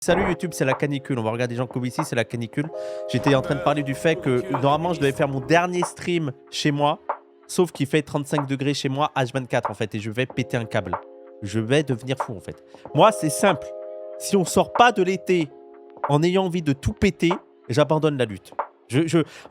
Salut YouTube, c'est la canicule. On va regarder Jean Covici, c'est la canicule. J'étais en train de parler du fait que normalement je devais faire mon dernier stream chez moi, sauf qu'il fait 35 degrés chez moi H24 en fait, et je vais péter un câble. Je vais devenir fou en fait. Moi, c'est simple. Si on sort pas de l'été en ayant envie de tout péter, j'abandonne la lutte.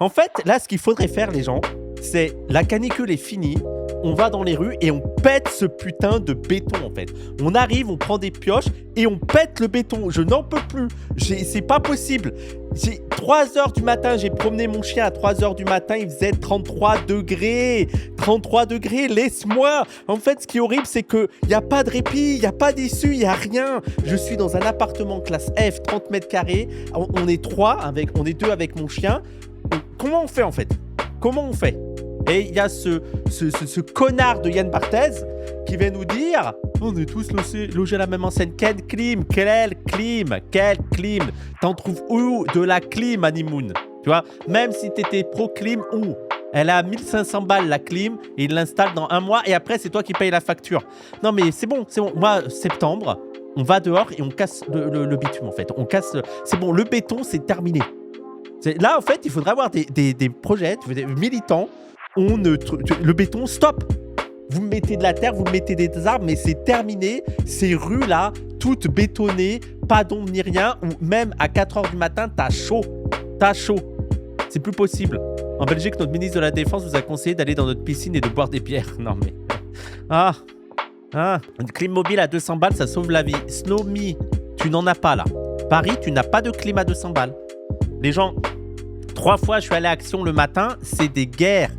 En fait, là, ce qu'il faudrait faire, les gens, c'est la canicule est finie. On va dans les rues et on pète ce putain de béton en fait. On arrive, on prend des pioches et on pète le béton. Je n'en peux plus. C'est pas possible. 3h du matin, j'ai promené mon chien à 3h du matin, il faisait 33 degrés. 33 degrés, laisse-moi. En fait, ce qui est horrible, c'est qu'il n'y a pas de répit, il n'y a pas d'issue, il n'y a rien. Je suis dans un appartement classe F, 30 mètres carrés. On est on est deux avec mon chien. Comment on fait en fait? Comment on fait? Et il y a ce connard de Yann Barthès qui vient nous dire on est tous logés à la même enseigne. Quelle clim? Quelle clim? T'en trouves où de la clim, Honeymoon? Tu vois, même si t'étais pro-clim, où? Elle a 1500 balles la clim et il l'installe dans un mois et après c'est toi qui payes la facture. Non mais c'est bon. Moi, septembre, on va dehors et on casse le bitume en fait. On casse. C'est bon, le béton c'est terminé. Là en fait, il faudrait avoir des projets, des militants. Le béton, stop. Vous mettez de la terre, vous mettez des arbres, mais c'est terminé. Ces rues-là, toutes bétonnées, pas d'ombre ni rien, ou même à 4h du matin, t'as chaud. T'as chaud. C'est plus possible. En Belgique, notre ministre de la Défense vous a conseillé d'aller dans notre piscine et de boire des bières. Non mais... Une clim mobile à 200 balles, ça sauve la vie. Snowme, tu n'en as pas là. Paris, tu n'as pas de clim à 200 balles. Les gens, 3 fois je suis allé à Action le matin, c'est des guerres.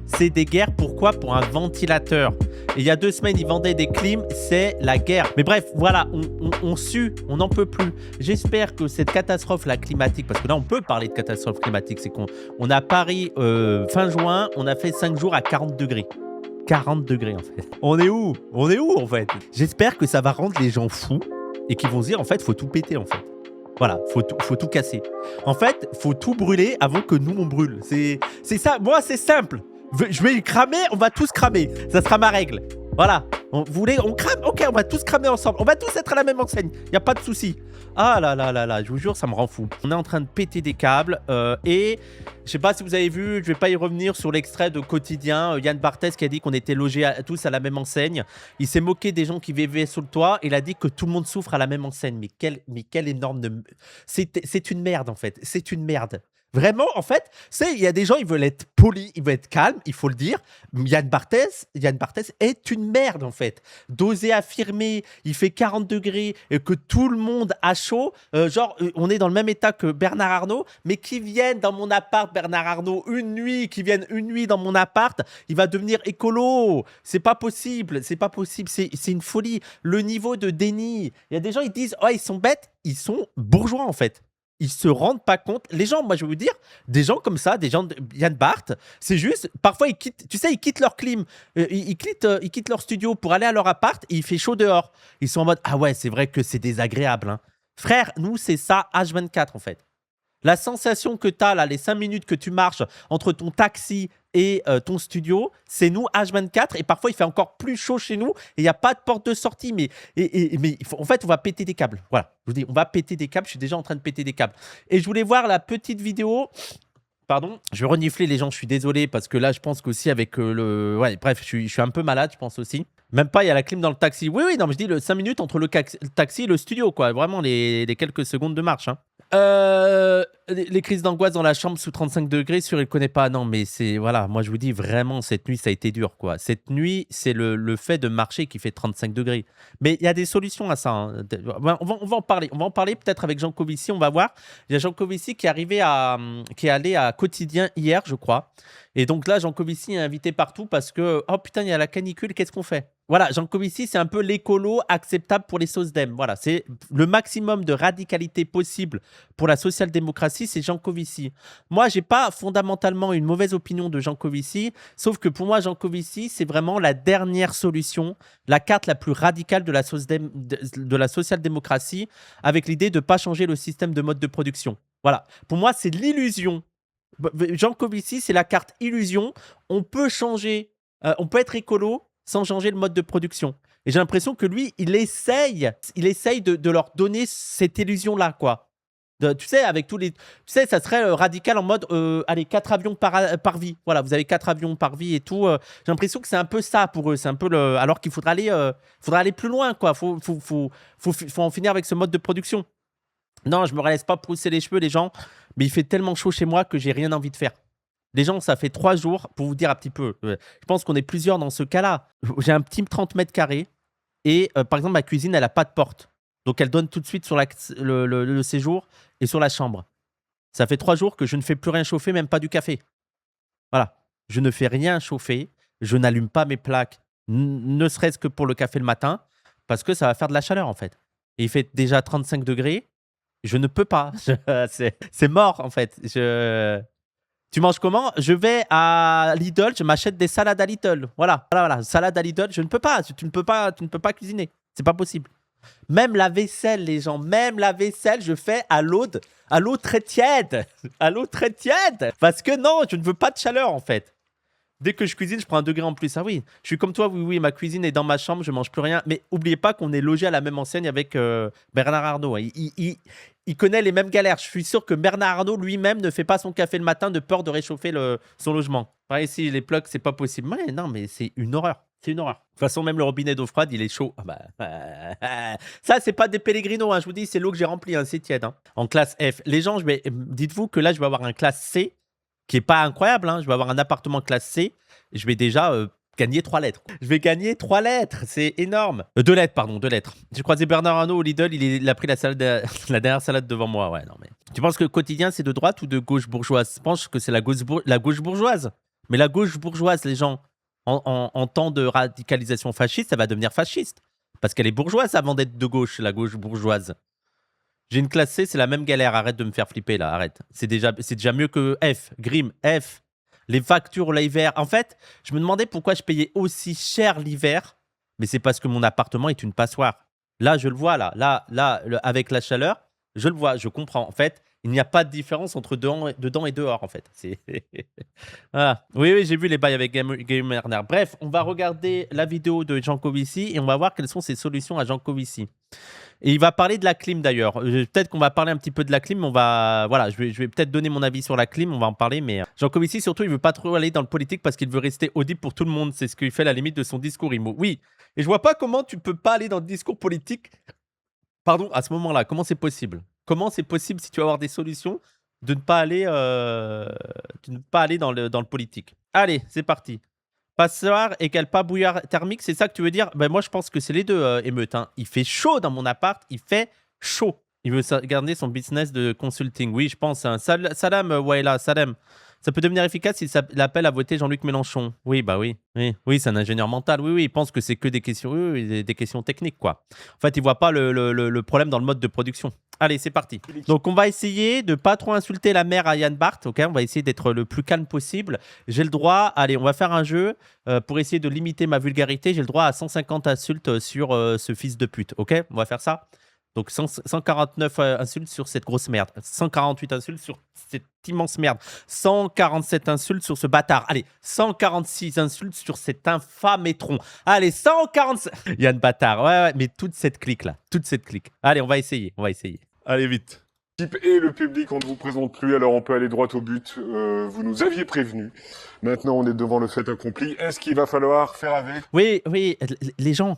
C'est des guerres, pourquoi? Pour un ventilateur. Et il y a 2 semaines, ils vendaient des clims, c'est la guerre. Mais bref, voilà, on sue, on n'en peut plus. J'espère que cette catastrophe là, climatique, parce que là, on peut parler de catastrophe climatique, c'est qu'on a Paris fin juin, on a fait 5 jours à 40 degrés. 40 degrés en fait. On est où en fait? J'espère que ça va rendre les gens fous et qu'ils vont se dire en fait, faut tout péter en fait. Voilà, faut tout casser. En fait, faut tout brûler avant que nous on brûle. C'est ça, moi c'est simple. Je vais cramer, on va tous cramer. Ça sera ma règle. Voilà. On crame? Ok, on va tous cramer ensemble. On va tous être à la même enseigne. Il n'y a pas de souci. Ah là là là là, je vous jure, ça me rend fou. On est en train de péter des câbles. Et je sais pas si vous avez vu, je vais pas y revenir sur l'extrait de Quotidien. Yann Barthès qui a dit qu'on était logés tous à la même enseigne. Il s'est moqué des gens qui vivaient sous le toit. Il a dit que tout le monde souffre à la même enseigne. Mais quel énorme... C'est une merde en fait. C'est une merde. Vraiment, en fait, il y a des gens, ils veulent être polis, ils veulent être calmes, il faut le dire. Yann Barthès est une merde, en fait. D'oser affirmer, il fait 40 degrés, et que tout le monde a chaud, on est dans le même état que Bernard Arnault, mais qui viennent dans mon appart, Bernard Arnault, qui viennent une nuit dans mon appart, il va devenir écolo. C'est pas possible, c'est une folie. Le niveau de déni, il y a des gens, ils disent, oh, ils sont bêtes, ils sont bourgeois, en fait. Ils se rendent pas compte. Les gens, moi je vais vous dire, des gens comme ça, des gens de Yann Barth, c'est juste, parfois ils quittent leur clim, ils quittent leur studio pour aller à leur appart et il fait chaud dehors. Ils sont en mode, ah ouais, c'est vrai que c'est désagréable. Hein. Frère, nous c'est ça H24 en fait. La sensation que tu as là, les 5 minutes que tu marches entre ton taxi et ton studio, c'est nous H24 et parfois il fait encore plus chaud chez nous et il n'y a pas de porte de sortie. Mais en fait, on va péter des câbles. Voilà, je vous dis, on va péter des câbles. Je suis déjà en train de péter des câbles. Et je voulais voir la petite vidéo. Pardon, je vais renifler les gens, je suis désolé parce que là, je pense qu'aussi avec le... Ouais, bref, je suis un peu malade, je pense aussi. Même pas, il y a la clim dans le taxi. Oui, non, mais je dis le 5 minutes entre le taxi et le studio, quoi. Vraiment, les quelques secondes de marche. Hein. Les crises d'angoisse dans la chambre sous 35 degrés, sûr, il ne connaît pas. Non, mais c'est... Voilà, moi, je vous dis, vraiment, cette nuit, ça a été dur, quoi. Cette nuit, c'est le fait de marcher qui fait 35 degrés. Mais il y a des solutions à ça. Hein. On va en parler. On va en parler peut-être avec Jean Covici, on va voir. Il y a Jean Covici qui est allé à Quotidien hier, je crois. Et donc là, Jean Covici est invité partout parce que, oh putain, il y a la canicule, qu'est-ce qu'on fait? Voilà, Jean Covici, c'est un peu l'écolo acceptable pour les SOSDEM. Voilà, c'est le maximum de radicalité possible pour la social-démocratie, c'est Jean Covici. Moi, j'ai pas fondamentalement une mauvaise opinion de Jean Covici, sauf que pour moi, Jean Covici, c'est vraiment la dernière solution, la carte la plus radicale de la social-démocratie, avec l'idée de ne pas changer le système de mode de production. Voilà, pour moi, c'est l'illusion. Jean Covici, c'est la carte illusion. On peut changer, on peut être écolo sans changer le mode de production. Et j'ai l'impression que lui, il essaye de leur donner cette illusion-là, quoi. Tu sais, avec tous les. Tu sais, ça serait radical en mode allez, 4 avions par vie. Voilà, vous avez 4 avions par vie et tout. J'ai l'impression que c'est un peu ça pour eux. C'est un peu le. Alors qu'il faudra aller plus loin, quoi. Faut en finir avec ce mode de production. Non, je me laisse pas pousser les cheveux, les gens. Mais il fait tellement chaud chez moi que j'ai rien envie de faire. Les gens, ça fait 3 jours, pour vous dire un petit peu. Je pense qu'on est plusieurs dans ce cas-là. J'ai un petit 30 mètres carrés. Et par exemple, ma cuisine, elle n'a pas de porte. Donc, elle donne tout de suite sur le séjour et sur la chambre. Ça fait 3 jours que je ne fais plus rien chauffer, même pas du café. Voilà. Je ne fais rien chauffer. Je n'allume pas mes plaques, ne serait-ce que pour le café le matin, parce que ça va faire de la chaleur, en fait. Et il fait déjà 35 degrés. Je ne peux pas. C'est mort, en fait. Tu manges comment? Je vais à Lidl, je m'achète des salades à Lidl. Voilà. Salade à Lidl, je ne peux pas. Tu ne peux pas cuisiner. C'est pas possible. Même la vaisselle, les gens, même la vaisselle, je fais à l'eau très tiède. À l'eau très tiède. Parce que non, je ne veux pas de chaleur, en fait. Dès que je cuisine, je prends 1 degré en plus. Ah oui, je suis comme toi, oui, ma cuisine est dans ma chambre, je mange plus rien. Mais n'oubliez pas qu'on est logé à la même enseigne avec Bernard Arnault. Il connaît les mêmes galères. Je suis sûr que Bernard Arnault lui-même ne fait pas son café le matin de peur de réchauffer son logement. Ouais, ici, les plugs, c'est pas possible. Ouais, non, mais c'est une horreur. C'est une horreur. De toute façon, même le robinet d'eau froide, il est chaud. Ah bah, ça, c'est pas des Pellegrino. Hein. Je vous dis, c'est l'eau que j'ai remplie. Hein. C'est tiède. Hein. En classe F. Les gens, dites-vous que là, je vais avoir un classe C qui est pas incroyable. Hein. Je vais avoir un appartement classe C. Je vais déjà gagner 3 lettres. Je vais gagner 3 lettres. C'est énorme. 2 lettres, pardon. 2 lettres. J'ai croisé Bernard Arnault au Lidl. Il a pris la dernière salade devant moi. Ouais, non, mais. Tu penses que le quotidien, c'est de droite ou de gauche bourgeoise? Je pense que c'est la gauche bourgeoise. Mais la gauche bourgeoise, les gens, en temps de radicalisation fasciste, ça va devenir fasciste. Parce qu'elle est bourgeoise avant d'être de gauche, la gauche bourgeoise. J'ai une classe C, c'est la même galère. Arrête de me faire flipper là, arrête. C'est déjà mieux que F. Grim, F. Les factures l'hiver. En fait, je me demandais pourquoi je payais aussi cher l'hiver. Mais c'est parce que mon appartement est une passoire. Là, je le vois, là, avec la chaleur, je le vois, je comprends. En fait, il n'y a pas de différence entre dedans et dehors, en fait. Voilà. Oui, j'ai vu les bails avec Gamerner. Bref, on va regarder la vidéo de Jean Covici et on va voir quelles sont ses solutions à Jean Covici. Et il va parler de la clim d'ailleurs. Peut-être qu'on va parler un petit peu de la clim. Voilà, je vais peut-être donner mon avis sur la clim. On va en parler. Mais Jean Covici, surtout, il veut pas trop aller dans le politique parce qu'il veut rester audible pour tout le monde. C'est ce qu'il fait à la limite de son discours IMO. Oui. Et je vois pas comment tu peux pas aller dans le discours politique. Pardon, à ce moment-là, comment c'est possible? Comment c'est possible si tu vas avoir des solutions de ne pas aller, dans le politique? Allez, c'est parti. Passoire égale pas bouillard thermique, c'est ça que tu veux dire? Ben moi, je pense que c'est les deux, émeute. Hein. Il fait chaud dans mon appart, il fait chaud. Il veut garder son business de consulting. Oui, je pense. Hein. Salam, Waila, salam. Ça peut devenir efficace s'il appelle à voter Jean-Luc Mélenchon. Oui, bah oui. Oui, c'est un ingénieur mental. Oui, il pense que c'est que des questions, des questions techniques, quoi. En fait, il voit pas le problème dans le mode de production. Allez, c'est parti. Donc, on va essayer de pas trop insulter la mère à Yann Barth. Ok, on va essayer d'être le plus calme possible. J'ai le droit. Allez, on va faire un jeu pour essayer de limiter ma vulgarité. J'ai le droit à 150 insultes sur ce fils de pute. Ok, on va faire ça. Donc 149 insultes sur cette grosse merde. 148 insultes sur cette immense merde. 147 insultes sur ce bâtard. Allez, 146 insultes sur cet infâme étron. Allez, 147. Yann Bâtard. Ouais, mais toute cette clique-là. Toute cette clique. Allez, on va essayer. Allez, vite. Et le public, on ne vous présente plus, alors on peut aller droit au but. Vous nous aviez prévenu. Maintenant, on est devant le fait accompli. Est-ce qu'il va falloir faire avec? Oui, les gens,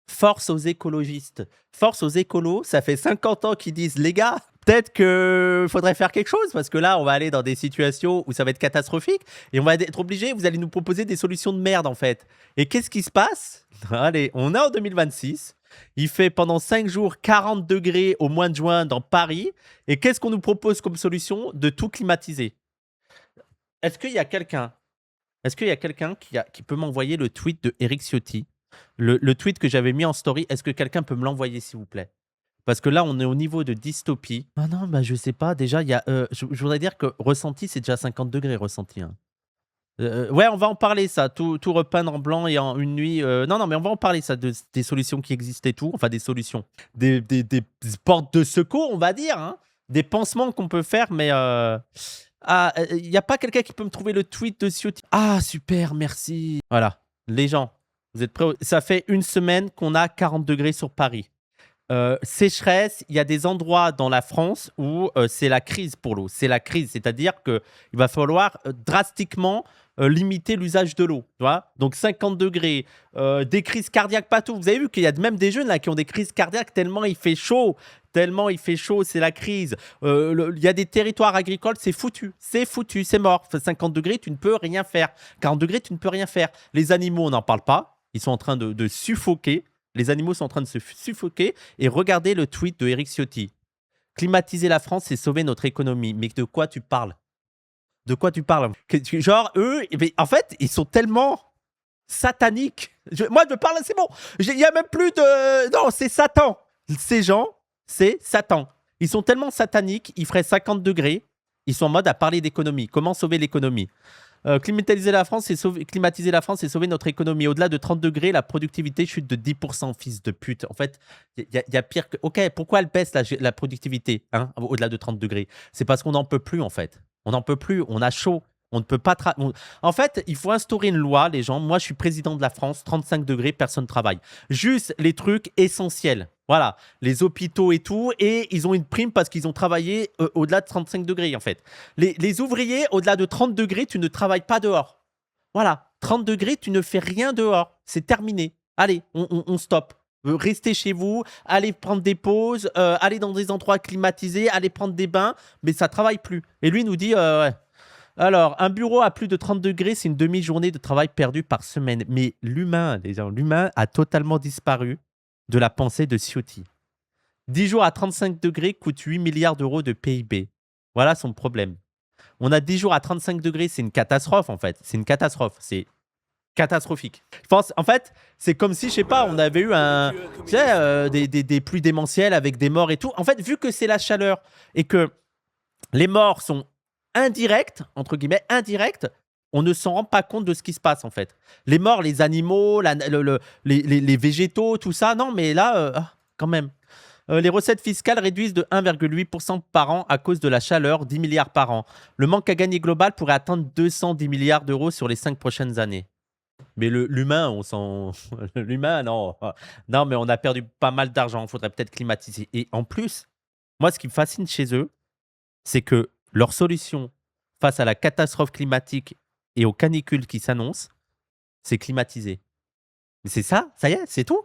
force aux écologistes. Force aux écolos, ça fait 50 ans qu'ils disent, les gars, peut-être qu'il faudrait faire quelque chose, parce que là, on va aller dans des situations où ça va être catastrophique, et on va être obligé, vous allez nous proposer des solutions de merde, en fait. Et qu'est-ce qui se passe? Allez, on est en 2026. Il fait pendant 5 jours 40 degrés au mois de juin dans Paris. Et qu'est-ce qu'on nous propose comme solution? De tout climatiser. Est-ce qu'il y a quelqu'un qui peut m'envoyer le tweet de Eric Ciotti? Le tweet que j'avais mis en story, est-ce que quelqu'un peut me l'envoyer, s'il vous plaît? Parce que là, on est au niveau de dystopie. Ah non, bah je sais pas. Déjà, il y a, je voudrais dire que ressenti, c'est déjà 50 degrés ressenti. Hein. Ouais, on va en parler, ça. Tout repeindre en blanc et en une nuit. Non, mais on va en parler, ça, des solutions qui existent et tout. Enfin, des solutions. Des portes de secours, on va dire. Hein. Des pansements qu'on peut faire, mais... il n'y a pas quelqu'un qui peut me trouver le tweet de Ciotti? Ah, super, merci. Voilà. Les gens, Vous êtes prêts? Ça fait une semaine qu'on a 40 degrés sur Paris. Sécheresse, il y a des endroits dans la France où c'est la crise pour l'eau. C'est la crise, c'est-à-dire qu'il va falloir drastiquement limiter l'usage de l'eau. Tu vois, donc 50 degrés, des crises cardiaques partout. Vous avez vu qu'il y a même des jeunes là qui ont des crises cardiaques tellement il fait chaud. Tellement il fait chaud, c'est la crise. Il y a des territoires agricoles, c'est foutu, c'est mort. 50 degrés, tu ne peux rien faire. 40 degrés, tu ne peux rien faire. Les animaux, on n'en parle pas. Ils sont en train de suffoquer. Les animaux sont en train de se suffoquer. Et regardez le tweet de Éric Ciotti. Climatiser la France, c'est sauver notre économie. Mais de quoi tu parles? De quoi tu parles? Genre, eux, en fait, ils sont tellement sataniques. Moi, je parle, c'est bon. Il n'y a même plus de... Non, c'est Satan. Ces gens, c'est Satan. Ils sont tellement sataniques, ils feraient 50 degrés. Ils sont en mode à parler d'économie. Comment sauver l'économie? Climatiser la France, c'est sauver notre économie. Au-delà de 30 degrés, la productivité chute de 10%, fils de pute. En fait, il y a pire que... Ok, pourquoi elle baisse la productivité au-delà de 30 degrés? C'est parce qu'on n'en peut plus, en fait. On n'en peut plus, on a chaud. On ne peut pas... En fait, il faut instaurer une loi, les gens. Moi, je suis président de la France, 35 degrés, personne ne travaille. Juste les trucs essentiels. Voilà, les hôpitaux et tout. Et ils ont une prime parce qu'ils ont travaillé au-delà de 35 degrés, en fait. Les ouvriers, au-delà de 30 degrés, tu ne travailles pas dehors. Voilà, 30 degrés, tu ne fais rien dehors. C'est terminé. Allez, on stoppe. Restez chez vous, allez prendre des pauses, allez dans des endroits climatisés, allez prendre des bains, mais ça ne travaille plus. Et lui nous dit... ouais. Alors, un bureau à plus de 30 degrés, c'est une demi-journée de travail perdue par semaine. Mais l'humain a totalement disparu de la pensée de Ciotti. 10 jours à 35 degrés coûtent 8 milliards d'euros de PIB. Voilà son problème. On a 10 jours à 35 degrés, c'est une catastrophe en fait. C'est une catastrophe. C'est catastrophique. Je pense, en fait, c'est comme si, je sais pas, on avait eu des pluies démentielles avec des morts et tout. En fait, vu que c'est la chaleur et que les morts sont indirectes, entre guillemets, indirectes, on ne s'en rend pas compte de ce qui se passe, en fait. Les morts, les animaux, les végétaux, tout ça, non, mais là, quand même. Les recettes fiscales réduisent de 1,8% par an à cause de la chaleur, 10 milliards par an. Le manque à gagner global pourrait atteindre 210 milliards d'euros sur les 5 prochaines années. Mais l'humain, on s'en... L'humain, non. Non, mais on a perdu pas mal d'argent. Il faudrait peut-être climatiser. Et en plus, moi, ce qui me fascine chez eux, c'est que leur solution face à la catastrophe climatique et aux canicules qui s'annoncent, c'est climatiser. Mais c'est ça y est, c'est tout.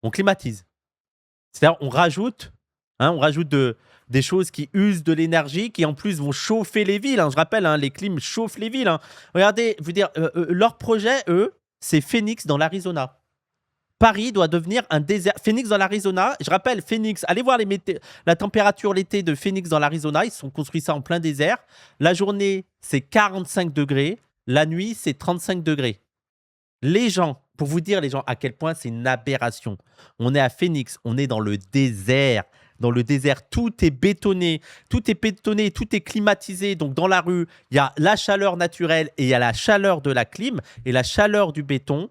On climatise. C'est-à-dire, on rajoute des choses qui usent de l'énergie, qui en plus vont chauffer les villes. Je rappelle, les clims chauffent les villes. Regardez, je veux dire, leur projet, eux, c'est Phoenix dans l'Arizona. Paris doit devenir un désert. Phoenix dans l'Arizona, je rappelle, Phoenix, allez voir la température l'été de Phoenix dans l'Arizona. Ils se sont construits ça en plein désert. La journée, c'est 45 degrés. La nuit, c'est 35 degrés. Les gens, pour vous dire, les gens, à quel point c'est une aberration. On est à Phoenix, on est dans le désert. Dans le désert, tout est bétonné, tout est climatisé. Donc, dans la rue, il y a la chaleur naturelle et il y a la chaleur de la clim. Et la chaleur du béton,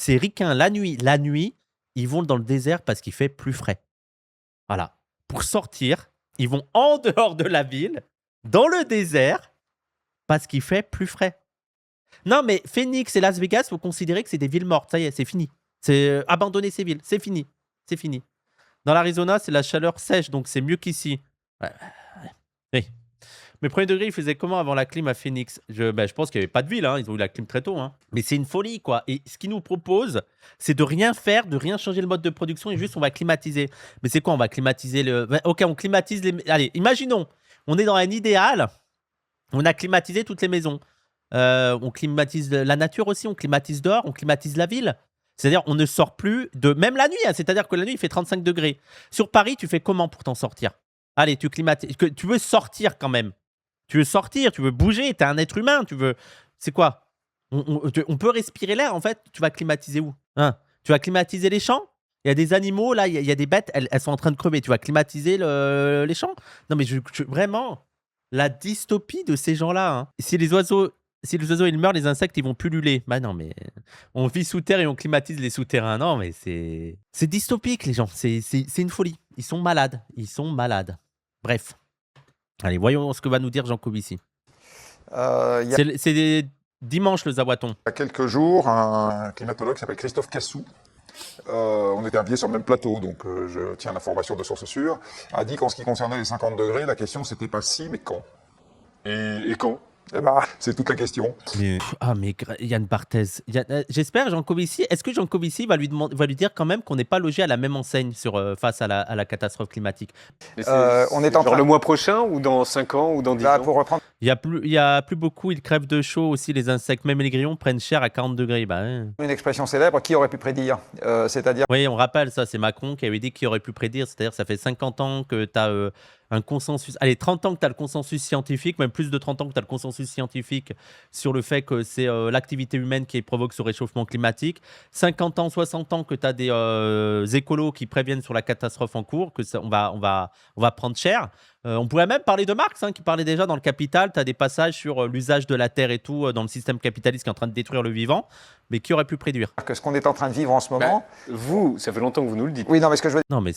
c'est ricain. La nuit, ils vont dans le désert parce qu'il fait plus frais. Voilà. Pour sortir, ils vont en dehors de la ville, dans le désert, parce qu'il fait plus frais. Non, mais Phoenix et Las Vegas, il faut considérer que c'est des villes mortes. Ça y est, c'est fini. C'est abandonner ces villes. C'est fini. C'est fini. Dans l'Arizona, c'est la chaleur sèche, donc c'est mieux qu'ici. Ouais. Oui. Mais premier degré, il faisait comment avant la clim à Phoenix? Je pense qu'il n'y avait pas de ville. Ils ont eu la clim très tôt. Mais c'est une folie, quoi. Et ce qu'ils nous proposent, c'est de rien faire, de rien changer le mode de production et juste on va climatiser. Mais c'est quoi? On va climatiser Ok, on climatise les... Allez, imaginons, on est dans un idéal. On a climatisé toutes les maisons. On climatise la nature aussi, on climatise dehors, on climatise la ville. C'est-à-dire, on ne sort plus de... Même la nuit, c'est-à-dire que la nuit, il fait 35 degrés. Sur Paris, tu fais comment pour t'en sortir? Allez, tu climatises... Tu veux sortir quand même. Tu veux sortir, tu veux bouger, t'es un être humain, tu veux... C'est quoi? On peut respirer l'air, en fait. Tu vas climatiser où? Tu vas climatiser les champs? Il y a des animaux, là, il y a des bêtes, elles sont en train de crever. Tu vas climatiser les champs? Non, mais vraiment, la dystopie de ces gens-là. Si les oiseaux ils meurent, les insectes ils vont pulluler. Bah non, mais on vit sous terre et on climatise les souterrains. Non, mais c'est dystopique, les gens. C'est une folie. Ils sont malades. Bref. Allez, voyons ce que va nous dire Jean Covici. C'est Dimanche, le Zawaton. Il y a quelques jours, un climatologue qui s'appelle Christophe Cassou, on était invité sur le même plateau, donc je tiens l'information de source sûre, a dit qu'en ce qui concernait les 50 degrés, la question c'était pas si, mais quand. Et quand? Eh ben, c'est toute la question. Mais Yann Barthès, j'espère Jancovici. Est-ce que Jancovici va lui dire quand même qu'on n'est pas logé à la même enseigne face à la catastrophe climatique? On est en train... le mois prochain ou dans 5 ans ou dans 10 ans Pour reprendre... Il y a plus beaucoup, ils crèvent de chaud aussi, les insectes, même les grillons prennent cher à 40 degrés. Une expression célèbre, qui aurait pu prédire c'est-à-dire... Oui, on rappelle ça, c'est Macron qui avait dit qu'il aurait pu prédire, c'est-à-dire ça fait 50 ans que tu as un consensus, 30 ans que tu as le consensus scientifique, même plus de 30 ans que tu as le consensus scientifique sur le fait que c'est l'activité humaine qui provoque ce réchauffement climatique, 50 ans, 60 ans que tu as des écolos qui préviennent sur la catastrophe en cours, que ça, on va prendre cher. On pourrait même parler de Marx, qui parlait déjà dans le Capital. Tu as des passages sur l'usage de la terre et tout dans le système capitaliste qui est en train de détruire le vivant, mais qui aurait pu prédire. Que ce qu'on est en train de vivre en ce moment... vous, ça fait longtemps que vous nous le dites. Oui, non, mais ce que je veux dire... Non, mais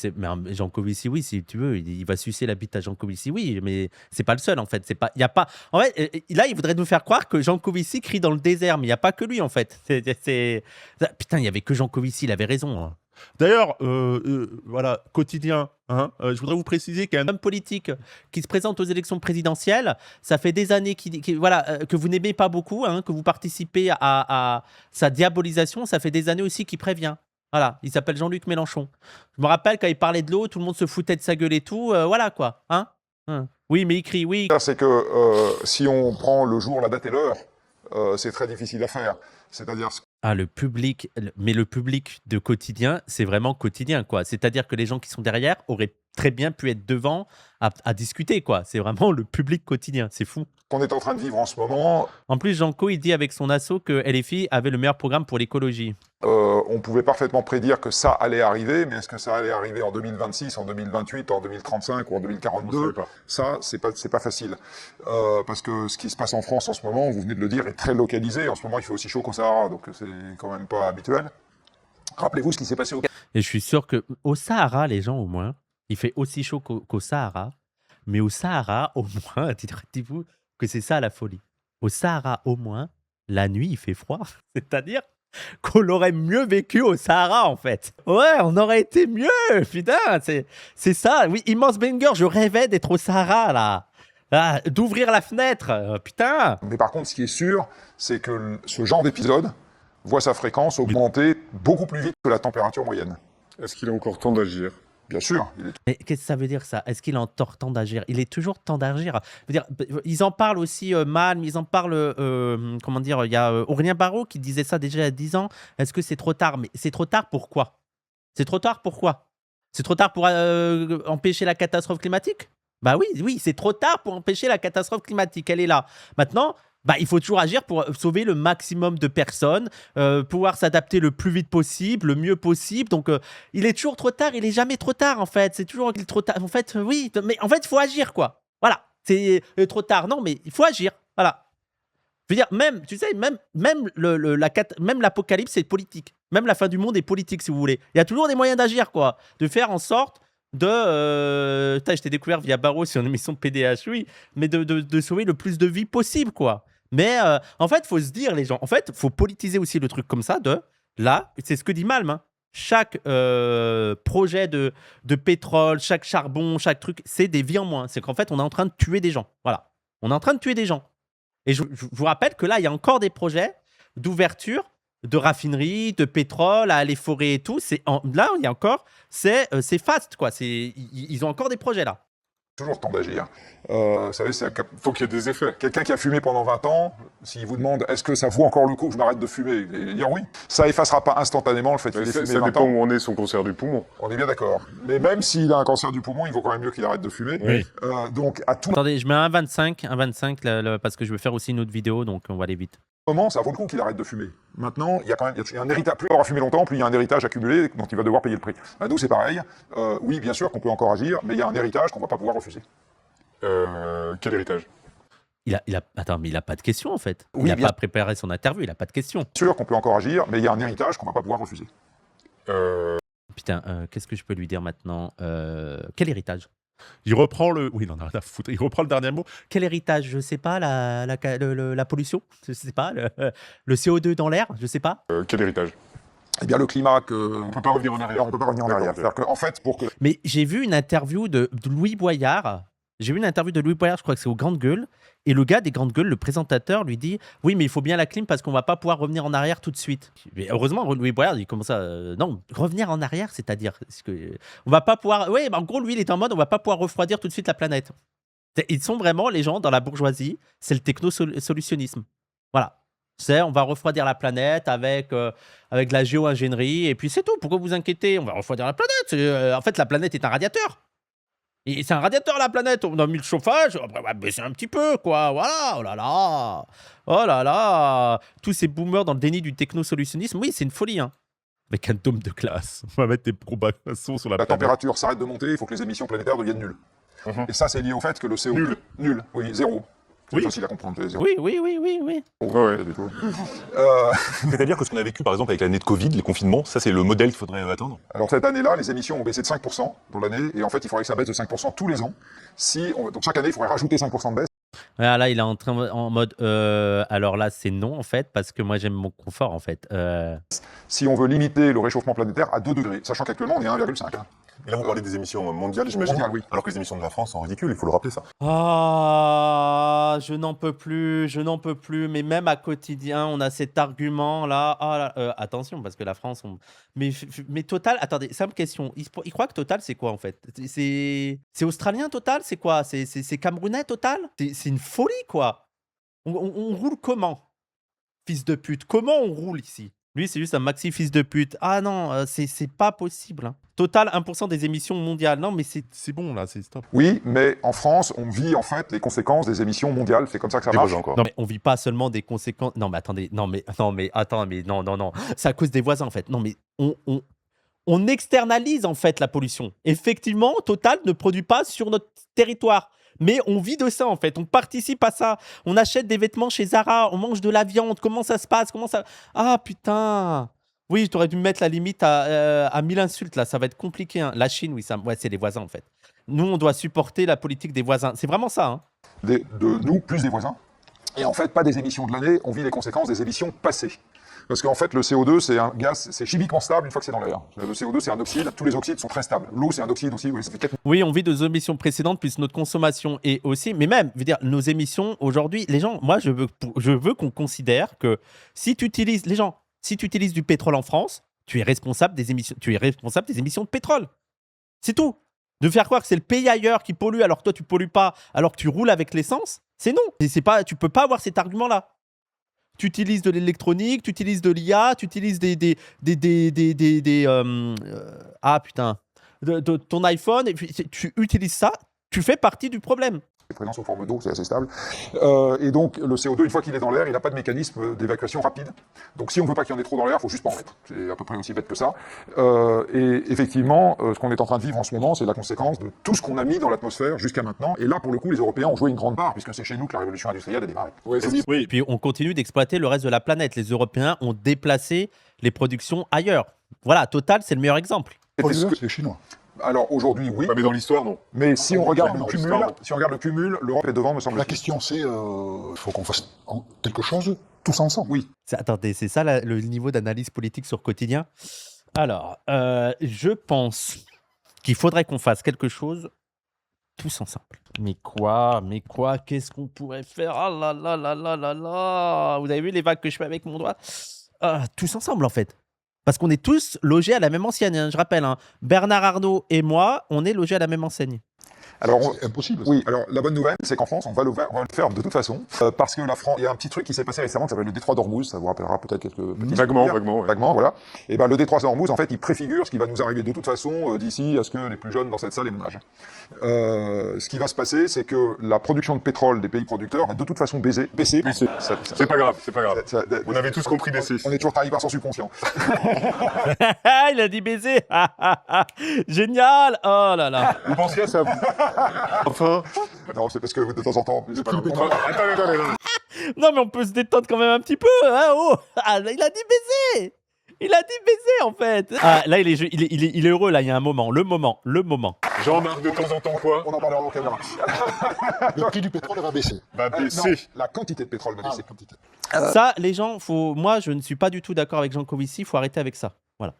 Jancovici, oui, si tu veux, il va sucer la bite à Jancovici, oui, mais c'est pas le seul, en fait. Y a pas... En fait, là, il voudrait nous faire croire que Jancovici crie dans le désert, mais il n'y a pas que lui, en fait. Putain, il n'y avait que Jancovici, il avait raison. D'ailleurs, voilà, quotidien, je voudrais vous préciser qu'il y a un homme politique qui se présente aux élections présidentielles, ça fait des années que vous n'aimez pas beaucoup, que vous participez à sa diabolisation, ça fait des années aussi qu'il prévient. Voilà, il s'appelle Jean-Luc Mélenchon. Je me rappelle quand il parlait de l'eau, tout le monde se foutait de sa gueule et tout, voilà quoi. Oui, mais il crie, oui. C'est que si on prend le jour, la date et l'heure, c'est très difficile à faire. C'est-à-dire... le public de quotidien, c'est vraiment quotidien, quoi. C'est-à-dire que les gens qui sont derrière auraient très bien pu être devant à discuter, quoi. C'est vraiment le public quotidien, c'est fou. Qu'on est en train de vivre en ce moment... En plus, Janco, il dit avec son asso que LFI avait le meilleur programme pour l'écologie. On pouvait parfaitement prédire que ça allait arriver, mais est-ce que ça allait arriver en 2026, en 2028, en 2035 ou en 2042 ? Ça, c'est pas facile. Parce que ce qui se passe en France en ce moment, vous venez de le dire, est très localisé. En ce moment, il fait aussi chaud qu'au Sahara, donc c'est quand même pas habituel. Rappelez-vous ce qui s'est passé au... Et je suis sûr qu'au Sahara, les gens, au moins, il fait aussi chaud qu'au Sahara. Mais au Sahara, au moins, dites-vous que c'est ça la folie. Au Sahara, au moins, la nuit, il fait froid. C'est-à-dire qu'on aurait mieux vécu au Sahara, en fait. Ouais, on aurait été mieux. Putain, c'est ça. Oui, immense banger, je rêvais d'être au Sahara, là. D'ouvrir la fenêtre. Putain. Mais par contre, ce qui est sûr, c'est que ce genre d'épisode voit sa fréquence augmenter beaucoup plus vite que la température moyenne. Est-ce qu'il est encore temps d'agir ? Bien sûr. Mais qu'est-ce que ça veut dire, ça? Est-ce qu'il est encore temps d'agir? Il est toujours temps d'agir. Ils en parlent aussi mal, mais ils en parlent... comment dire? Il y a Aurélien Barraud qui disait ça déjà il y a 10 ans. Est-ce que c'est trop tard? Mais c'est trop tard pourquoi? C'est trop tard pourquoi? C'est trop tard pour empêcher la catastrophe climatique? Bah oui, c'est trop tard pour empêcher la catastrophe climatique. Elle est là. Maintenant... il faut toujours agir pour sauver le maximum de personnes, pouvoir s'adapter le plus vite possible, le mieux possible. Donc, il est toujours trop tard, il est jamais trop tard, en fait. C'est toujours trop tard. En fait, oui, mais en fait, il faut agir, quoi. Voilà. C'est trop tard. Non, mais il faut agir. Voilà. Je veux dire, même, tu sais, même l'apocalypse, c'est politique. Même la fin du monde est politique, si vous voulez. Il y a toujours des moyens d'agir, quoi. De faire en sorte je t'ai découvert via Barreau sur une émission de PDH, oui, mais de sauver le plus de vies possible, quoi. Mais en fait, il faut se dire, les gens, en fait, il faut politiser aussi le truc comme ça, là, c'est ce que dit Malm, chaque projet de pétrole, chaque charbon, chaque truc, c'est des vies en moins. C'est qu'en fait, on est en train de tuer des gens. Voilà. On est en train de tuer des gens. Et je vous rappelle que là, il y a encore des projets d'ouverture de raffinerie, de pétrole, à les forêts et tout. Là, il y a encore, c'est fast, quoi. Ils ont encore des projets, là. Toujours temps d'agir. Vous savez, faut qu'il y ait des effets. Quelqu'un qui a fumé pendant 20 ans, s'il vous demande est-ce que ça vaut encore le coup que je m'arrête de fumer, il va dire oui. Ça effacera pas instantanément le fait qu'il ait fumé 20 ans. Ça dépend où on est son cancer du poumon. On est bien d'accord. Mais même s'il a un cancer du poumon, il vaut quand même mieux qu'il arrête de fumer. Oui. Donc, à tout Attendez, je mets un 25 parce que je veux faire aussi une autre vidéo, donc on va aller vite. moment, ça vaut le coup qu'il arrête de fumer. Maintenant, il y a quand même un héritage. Plus il aura fumé longtemps, plus il y a un héritage accumulé dont il va devoir payer le prix. Nous, c'est pareil. Oui, bien sûr qu'on peut encore agir, mais il y a un héritage qu'on va pas pouvoir refuser. Quel héritage ? Attends, mais il n'a pas de question, en fait. Oui, il n'a pas préparé son interview, il n'a pas de question. Bien sûr qu'on peut encore agir, mais il y a un héritage qu'on va pas pouvoir refuser. Putain, qu'est-ce que je peux lui dire maintenant? Quel héritage? Il reprend le... Oui, il en a rien à foutre. Il reprend le dernier mot. Quel héritage? Je sais pas, la pollution? Je sais pas, le CO2 dans l'air? Je sais pas. Quel héritage? Eh bien, le climat On peut pas revenir en arrière. on peut pas revenir en D'accord, arrière. ok. C'est-à-dire qu'en fait, pour que Mais j'ai vu une interview de Louis Boyard. J'ai vu une interview de Louis Boyard, je crois que c'est aux Grandes Gueules. Et le gars des Grandes Gueules, le présentateur, lui dit oui, mais il faut bien la clim parce qu'on va pas pouvoir revenir en arrière tout de suite. Mais heureusement, Louis Boyard, il commence à. Non, revenir en arrière, c'est-à-dire. On va pas pouvoir. Oui, en gros, lui, il est en mode on va pas pouvoir refroidir tout de suite la planète. Ils sont vraiment, les gens dans la bourgeoisie, c'est le techno-solutionnisme. Voilà. C'est on va refroidir la planète avec la géo-ingénierie et puis c'est tout. Pourquoi vous inquiétez? On va refroidir la planète. En fait, la planète est un radiateur. Et c'est un radiateur, la planète. On a mis le chauffage, après, on va baisser un petit peu, quoi. Voilà, oh là là. Oh là là. Tous ces boomers dans le déni du techno-solutionnisme, oui, c'est une folie, hein. Avec un tome de classe. On va mettre des probations sur la la planète. température s'arrête de monter, il faut que les émissions planétaires deviennent nulles. Et ça, c'est lié au fait que le CO2... Nul. Nul, oui, zéro. C'est Oui. facile à comprendre, c'est zéro. Oui, oui, oui, oui, oui. Ouais. Pas du tout. C'est-à-dire que ce qu'on a vécu, par exemple, avec l'année de Covid, les confinements, ça, c'est le modèle qu'il faudrait attendre. Alors cette année-là, les émissions ont baissé de 5% dans l'année, et en fait, il faudrait que ça baisse de 5% tous les ans. Donc chaque année, il faudrait rajouter 5% de baisse. Ah, là, il est en mode. Alors là, c'est non, en fait, parce que moi, j'aime mon confort, en fait. Si on veut limiter le réchauffement planétaire à 2 degrés, sachant qu'actuellement, on est à 1,5. Hein. Et là, vous parlez des émissions mondiales, j'imagine. Mondiales, oui. Alors que les émissions de la France sont ridicules, il faut le rappeler, ça. Ah, je n'en peux plus, je n'en peux plus. Mais même à quotidien, on a cet argument-là. Ah, là, attention, parce que la France. Mais Total, attendez, simple question. Il croit que Total, c'est quoi en fait? C'est australien Total? C'est quoi? C'est camerounais Total? C'est une folie, quoi. On roule comment? Fils de pute. Comment on roule ici? Lui, c'est juste un maxi fils de pute. Ah non, c'est pas possible, hein. Total, 1% des émissions mondiales. Non, mais c'est. C'est bon, là, c'est stop. Oui, mais en France, on vit en fait les conséquences des émissions mondiales. C'est comme ça que ça Des marche. voisins, encore. Non, mais on vit pas seulement des conséquences. Non, mais attendez. Non, mais attends, mais non. C'est à cause des voisins, en fait. Non, mais on externalise, en fait, la pollution. Effectivement, Total ne produit pas sur notre territoire. Mais on vit de ça, en fait. On participe à ça. On achète des vêtements chez Zara. On mange de la viande. Comment ça se passe? Comment ça... Ah, putain. Oui, tu aurais dû me mettre la limite à 1000 insultes, là. Ça va être compliqué, hein. La Chine, oui, ouais, c'est les voisins, en fait. Nous, on doit supporter la politique des voisins. C'est vraiment ça, hein. De nous, plus des voisins. Et en fait, pas des émissions de l'année, on vit les conséquences des émissions passées. Parce qu'en fait, le CO2, c'est un gaz, c'est chimiquement stable une fois que c'est dans l'air. Le CO2, c'est un oxyde, tous les oxydes sont très stables. L'eau, c'est un oxyde aussi, oui, ça fait 4... Oui, on vit de nos émissions précédentes, puis notre consommation est aussi. Mais même, je veux dire, nos émissions aujourd'hui, les gens, moi, je veux qu'on considère que si tu utilises, les gens, si tu utilises du pétrole en France, tu es responsable des émissions de pétrole. C'est tout. De faire croire que c'est le pays ailleurs qui pollue alors que toi tu pollues pas, alors que tu roules avec l'essence, c'est non. C'est pas, tu peux pas avoir cet argument-là. Tu utilises de l'électronique, tu utilises de l'IA, tu utilises ton iPhone, et puis tu utilises ça, tu fais partie du problème. présent sous forme d'eau, c'est assez stable. Et donc, le CO2, une fois qu'il est dans l'air, il n'a pas de mécanisme d'évacuation rapide. Donc, si on ne veut pas qu'il y en ait trop dans l'air, il faut juste pas en mettre. C'est à peu près aussi bête que ça. Et effectivement, ce qu'on est en train de vivre en ce moment, c'est la conséquence de tout ce qu'on a mis dans l'atmosphère jusqu'à maintenant. Et là, pour le coup, les Européens ont joué une grande part, puisque c'est chez nous que la révolution industrielle a démarré. Et puis, on continue d'exploiter le reste de la planète. Les Européens ont déplacé les productions ailleurs. Voilà, Total, c'est le meilleur exemple. C'est chinois. Alors aujourd'hui, oui. Ouais, mais dans l'histoire, non. Mais si on regarde non, le cumul, l'histoire, non. si on regarde le cumul, l'Europe est devant, me La semble-t-il. question c'est, il faut qu'on fasse quelque chose tous ensemble. Oui. Attendez, c'est ça le niveau d'analyse politique sur quotidien. Alors, je pense qu'il faudrait qu'on fasse quelque chose tous ensemble. Mais quoi? Qu'est-ce qu'on pourrait faire? Ah là là là là là là! Vous avez vu les vagues que je fais avec mon doigt? Tous ensemble, en fait. Parce qu'on est tous logés à la même enseigne, hein, je rappelle. Hein. Bernard Arnault et moi, on est logés à la même enseigne. Alors, C'est impossible. oui, alors la bonne nouvelle, c'est qu'en France, on va le faire de toute façon, parce que la France, il y a un petit truc qui s'est passé récemment qui s'appelle le détroit d'Ormuz, ça vous rappellera peut-être quelques petits Vaguement, souvenirs. vaguement, ouais. Vaguement, voilà. Et ben le détroit d'Ormuz, en fait, il préfigure ce qui va nous arriver de toute façon d'ici à ce que les plus jeunes dans cette salle aient mon âge. Ce qui va se passer, c'est que la production de pétrole des pays producteurs va de toute façon baisser. C'est pas grave, c'est pas grave. On avait tous compris baisser. On est toujours arrivé par son subconscient. Il a dit baiser. Génial. Oh là là. Vous pensiez à ça, vous? Enfin. Non, c'est parce que de temps en temps, c'est pas grave. Attendez. Non, mais on peut se détendre quand même un petit peu. Hein, oh. Ah, il a dit baiser. Il a dit baiser en fait. Ah, là, il est heureux, là, il y a un moment. Le moment. Jean-Marc, de temps en temps quoi? On en parlera en caméra. Le prix du pétrole va baisser. Va Non, baisser. la quantité de pétrole va baisser. Quantité. Ça, les gens, moi, je ne suis pas du tout d'accord avec Jean Covici, il faut arrêter avec ça. Voilà.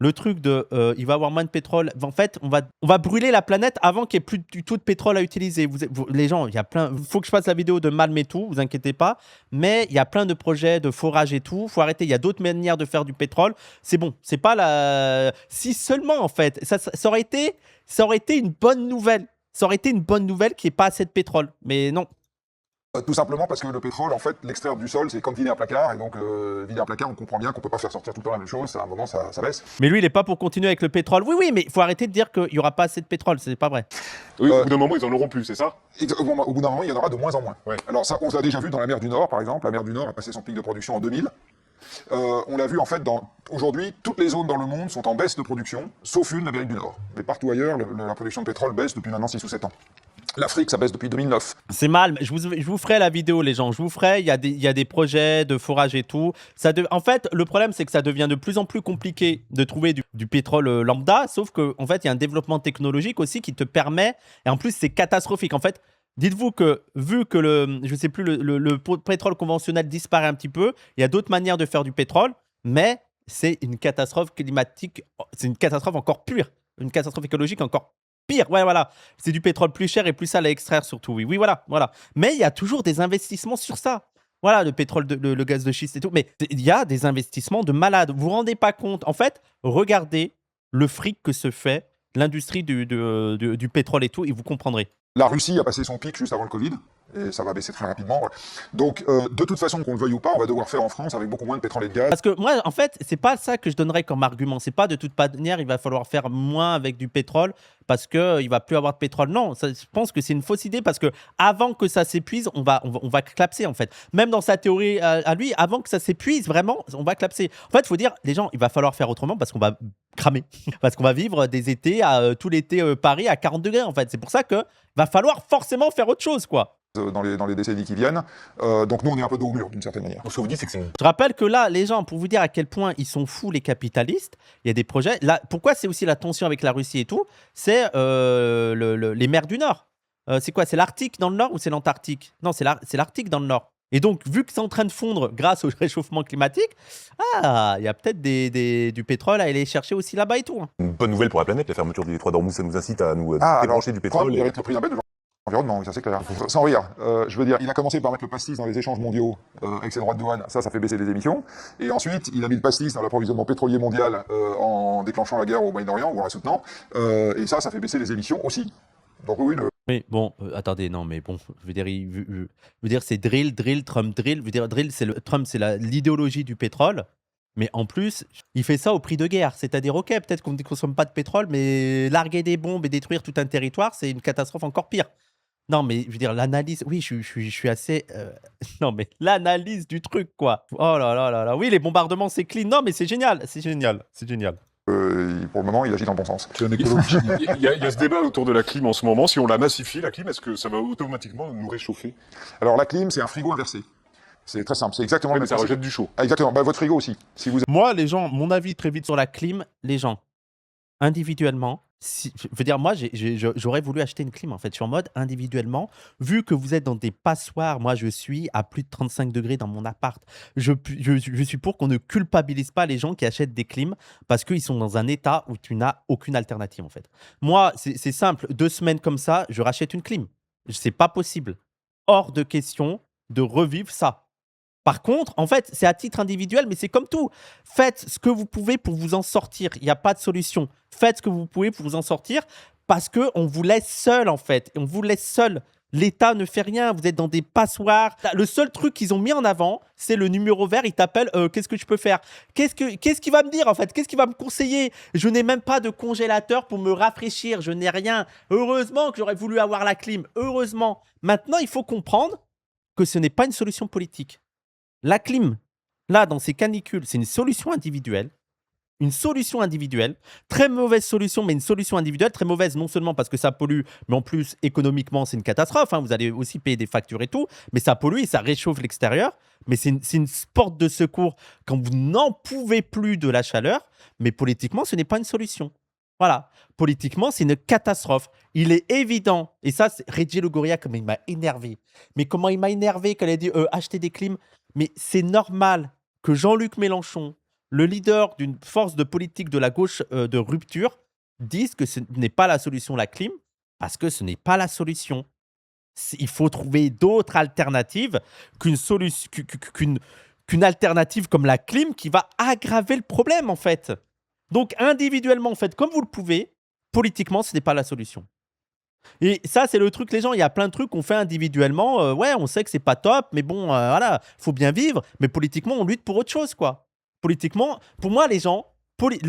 Le truc de il va avoir moins de pétrole. En fait, on va brûler la planète avant qu'il n'y ait plus du tout de pétrole à utiliser. Les gens, il y a plein. Il faut que je fasse la vidéo de Malm et tout, vous inquiétez pas. Mais il y a plein de projets de forage et tout. Faut arrêter. Il y a d'autres manières de faire du pétrole. C'est bon. C'est pas la. Si seulement, en fait. Ça aurait été une bonne nouvelle. Ça aurait été une bonne nouvelle qu'il n'y ait pas assez de pétrole. Mais non. Tout simplement parce que le pétrole, en fait, l'extraire du sol, c'est comme vider un placard. Et donc, vider un placard, on comprend bien qu'on peut pas faire sortir tout le temps la même chose. À un moment, ça baisse. Mais lui, il n'est pas pour continuer avec le pétrole. Oui, mais il faut arrêter de dire qu'il n'y aura pas assez de pétrole. C'est pas vrai. Oui, au bout d'un moment, ils en auront plus, c'est ça? Au bout d'un moment, il y en aura de moins en moins. Ouais. Alors ça, on l'a déjà vu dans la mer du Nord, par exemple. La mer du Nord a passé son pic de production en 2000. On l'a vu en fait, aujourd'hui, toutes les zones dans le monde sont en baisse de production, sauf une, l'Amérique du Nord. Mais partout ailleurs, la production de pétrole baisse depuis maintenant 6 ou 7 ans. L'Afrique, ça baisse depuis 2009. C'est mal. Je vous ferai la vidéo, les gens. Je vous ferai. Il y a des projets de forage et tout. En fait, le problème, c'est que ça devient de plus en plus compliqué de trouver du pétrole lambda. Sauf qu'en fait, il y a un développement technologique aussi qui te permet. Et en plus, c'est catastrophique. En fait, dites-vous que, vu que le pétrole conventionnel disparaît un petit peu, il y a d'autres manières de faire du pétrole. Mais c'est une catastrophe climatique. C'est une catastrophe encore pire. Une catastrophe écologique encore pire. Ouais, voilà. C'est du pétrole plus cher et plus sale à extraire surtout. Oui, voilà. Mais il y a toujours des investissements sur ça. Voilà, le pétrole, le gaz de schiste et tout. Mais il y a des investissements de malades. Vous vous rendez pas compte. En fait, regardez le fric que se fait l'industrie du pétrole et tout et vous comprendrez. La Russie a passé son pic juste avant le Covid. Et ça va baisser très rapidement. Ouais. Donc, de toute façon, qu'on le veuille ou pas, on va devoir faire en France avec beaucoup moins de pétrole et de gaz. Parce que moi, en fait, c'est pas ça que je donnerais comme argument. C'est pas de toute manière, il va falloir faire moins avec du pétrole parce qu'il va plus avoir de pétrole. Non, ça, je pense que c'est une fausse idée parce que avant que ça s'épuise, on va clapser en fait. Même dans sa théorie à lui, avant que ça s'épuise, vraiment, on va clapser. En fait, il faut dire, les gens, il va falloir faire autrement parce qu'on va cramer. Parce qu'on va vivre des étés, tout l'été Paris à 40 degrés en fait. C'est pour ça que va falloir forcément faire autre chose, quoi. Dans les décennies qui viennent. Donc nous, on est un peu dos au mur, d'une certaine manière. Ce que vous dites, c'est que c'est une... Je rappelle que là, les gens, pour vous dire à quel point ils sont fous, les capitalistes, il y a des projets. Là, pourquoi c'est aussi la tension avec la Russie et tout? C'est les mers du Nord. C'est quoi? C'est l'Arctique dans le Nord ou c'est l'Antarctique? Non, c'est l'Arctique dans le Nord. Et donc, vu que c'est en train de fondre grâce au réchauffement climatique, il y a peut-être du pétrole à aller chercher aussi là-bas et tout. Hein. une bonne nouvelle pour la planète. La fermeture du détroit d'Ormuz, ça nous incite à nous alors, débrancher du pétrole. Il être pris un peu de l'environnement, ça c'est clair. Sans rire, je veux dire, il a commencé par mettre le pastis dans les échanges mondiaux avec ses droits de douane, ça fait baisser les émissions. Et ensuite, il a mis le pastis dans l'approvisionnement pétrolier mondial en déclenchant la guerre au Moyen-Orient ou en la soutenant. Et ça fait baisser les émissions aussi. Donc oui, Mais bon, attendez, non, mais bon, je veux dire, c'est drill, Trump, drill. Je veux dire, drill, Trump, c'est l'idéologie du pétrole. Mais en plus, il fait ça au prix de guerre. C'est-à-dire, ok, peut-être qu'on ne consomme pas de pétrole, mais larguer des bombes et détruire tout un territoire, c'est une catastrophe encore pire. Non, mais je veux dire, l'analyse, oui, je suis assez... Non, mais l'analyse du truc, quoi. Oh là là là là. Oui, les bombardements, c'est clean. Non, mais c'est génial. pour le moment, il agit dans le bon sens. C'est un écologiste. Il y a ce débat autour de la clim en ce moment. Si on la massifie, la clim, est-ce que ça va automatiquement nous réchauffer? Alors la clim, c'est un frigo inversé. C'est très simple, c'est exactement Ouais, le mais ça principe. rejette du chaud. Ah, exactement, votre frigo aussi. Si vous Moi, les gens, mon avis très vite Sur la clim, les gens, individuellement, je veux dire, moi, j'aurais voulu acheter une clim, en fait. Je suis en mode individuellement. Vu que vous êtes dans des passoires, moi, je suis à plus de 35 degrés dans mon appart. Je suis pour qu'on ne culpabilise pas les gens qui achètent des clims parce qu'ils sont dans un état où tu n'as aucune alternative, en fait. Moi, c'est simple. 2 semaines comme ça, je rachète une clim. C'est pas possible. Hors de question de revivre ça. Par contre, en fait, c'est à titre individuel, mais c'est comme tout. Faites ce que vous pouvez pour vous en sortir. Il n'y a pas de solution. Faites ce que vous pouvez pour vous en sortir parce qu'on vous laisse seul, en fait. On vous laisse seul. L'État ne fait rien. Vous êtes dans des passoires. Le seul truc qu'ils ont mis en avant, c'est le numéro vert. Il t'appelle, qu'est-ce que je peux faire? Qu'est-ce qu'il va me dire, en fait? Qu'est-ce qu'il va me conseiller? Je n'ai même pas de congélateur pour me rafraîchir. Je n'ai rien. Heureusement que j'aurais voulu avoir la clim. Heureusement. Maintenant, il faut comprendre que ce n'est pas une solution politique. La clim, là, dans ces canicules, c'est une solution individuelle. une solution individuelle, très mauvaise solution, mais une solution individuelle, très mauvaise non seulement parce que ça pollue, mais en plus économiquement c'est une catastrophe, hein, vous allez aussi payer des factures et tout, mais ça pollue et ça réchauffe l'extérieur, mais c'est une porte de secours quand vous n'en pouvez plus de la chaleur, mais politiquement ce n'est pas une solution. Voilà, politiquement c'est une catastrophe. Il est évident, et ça c'est Reggie Le Goria comme il m'a énervé, mais comment il m'a énervé quand il a dit acheter des clims, mais c'est normal que Jean-Luc Mélenchon, le leader d'une force de politique de la gauche de rupture, dise que ce n'est pas la solution la clim, parce que ce n'est pas la solution. Il faut trouver d'autres alternatives qu'une alternative comme la clim qui va aggraver le problème en fait. Donc individuellement, faites comme vous le pouvez, politiquement, ce n'est pas la solution. Et ça, c'est le truc, les gens, il y a plein de trucs qu'on fait individuellement. Ouais, on sait que c'est pas top, mais bon, voilà, faut bien vivre. Mais politiquement, on lutte pour autre chose, quoi. Politiquement, pour moi, les gens,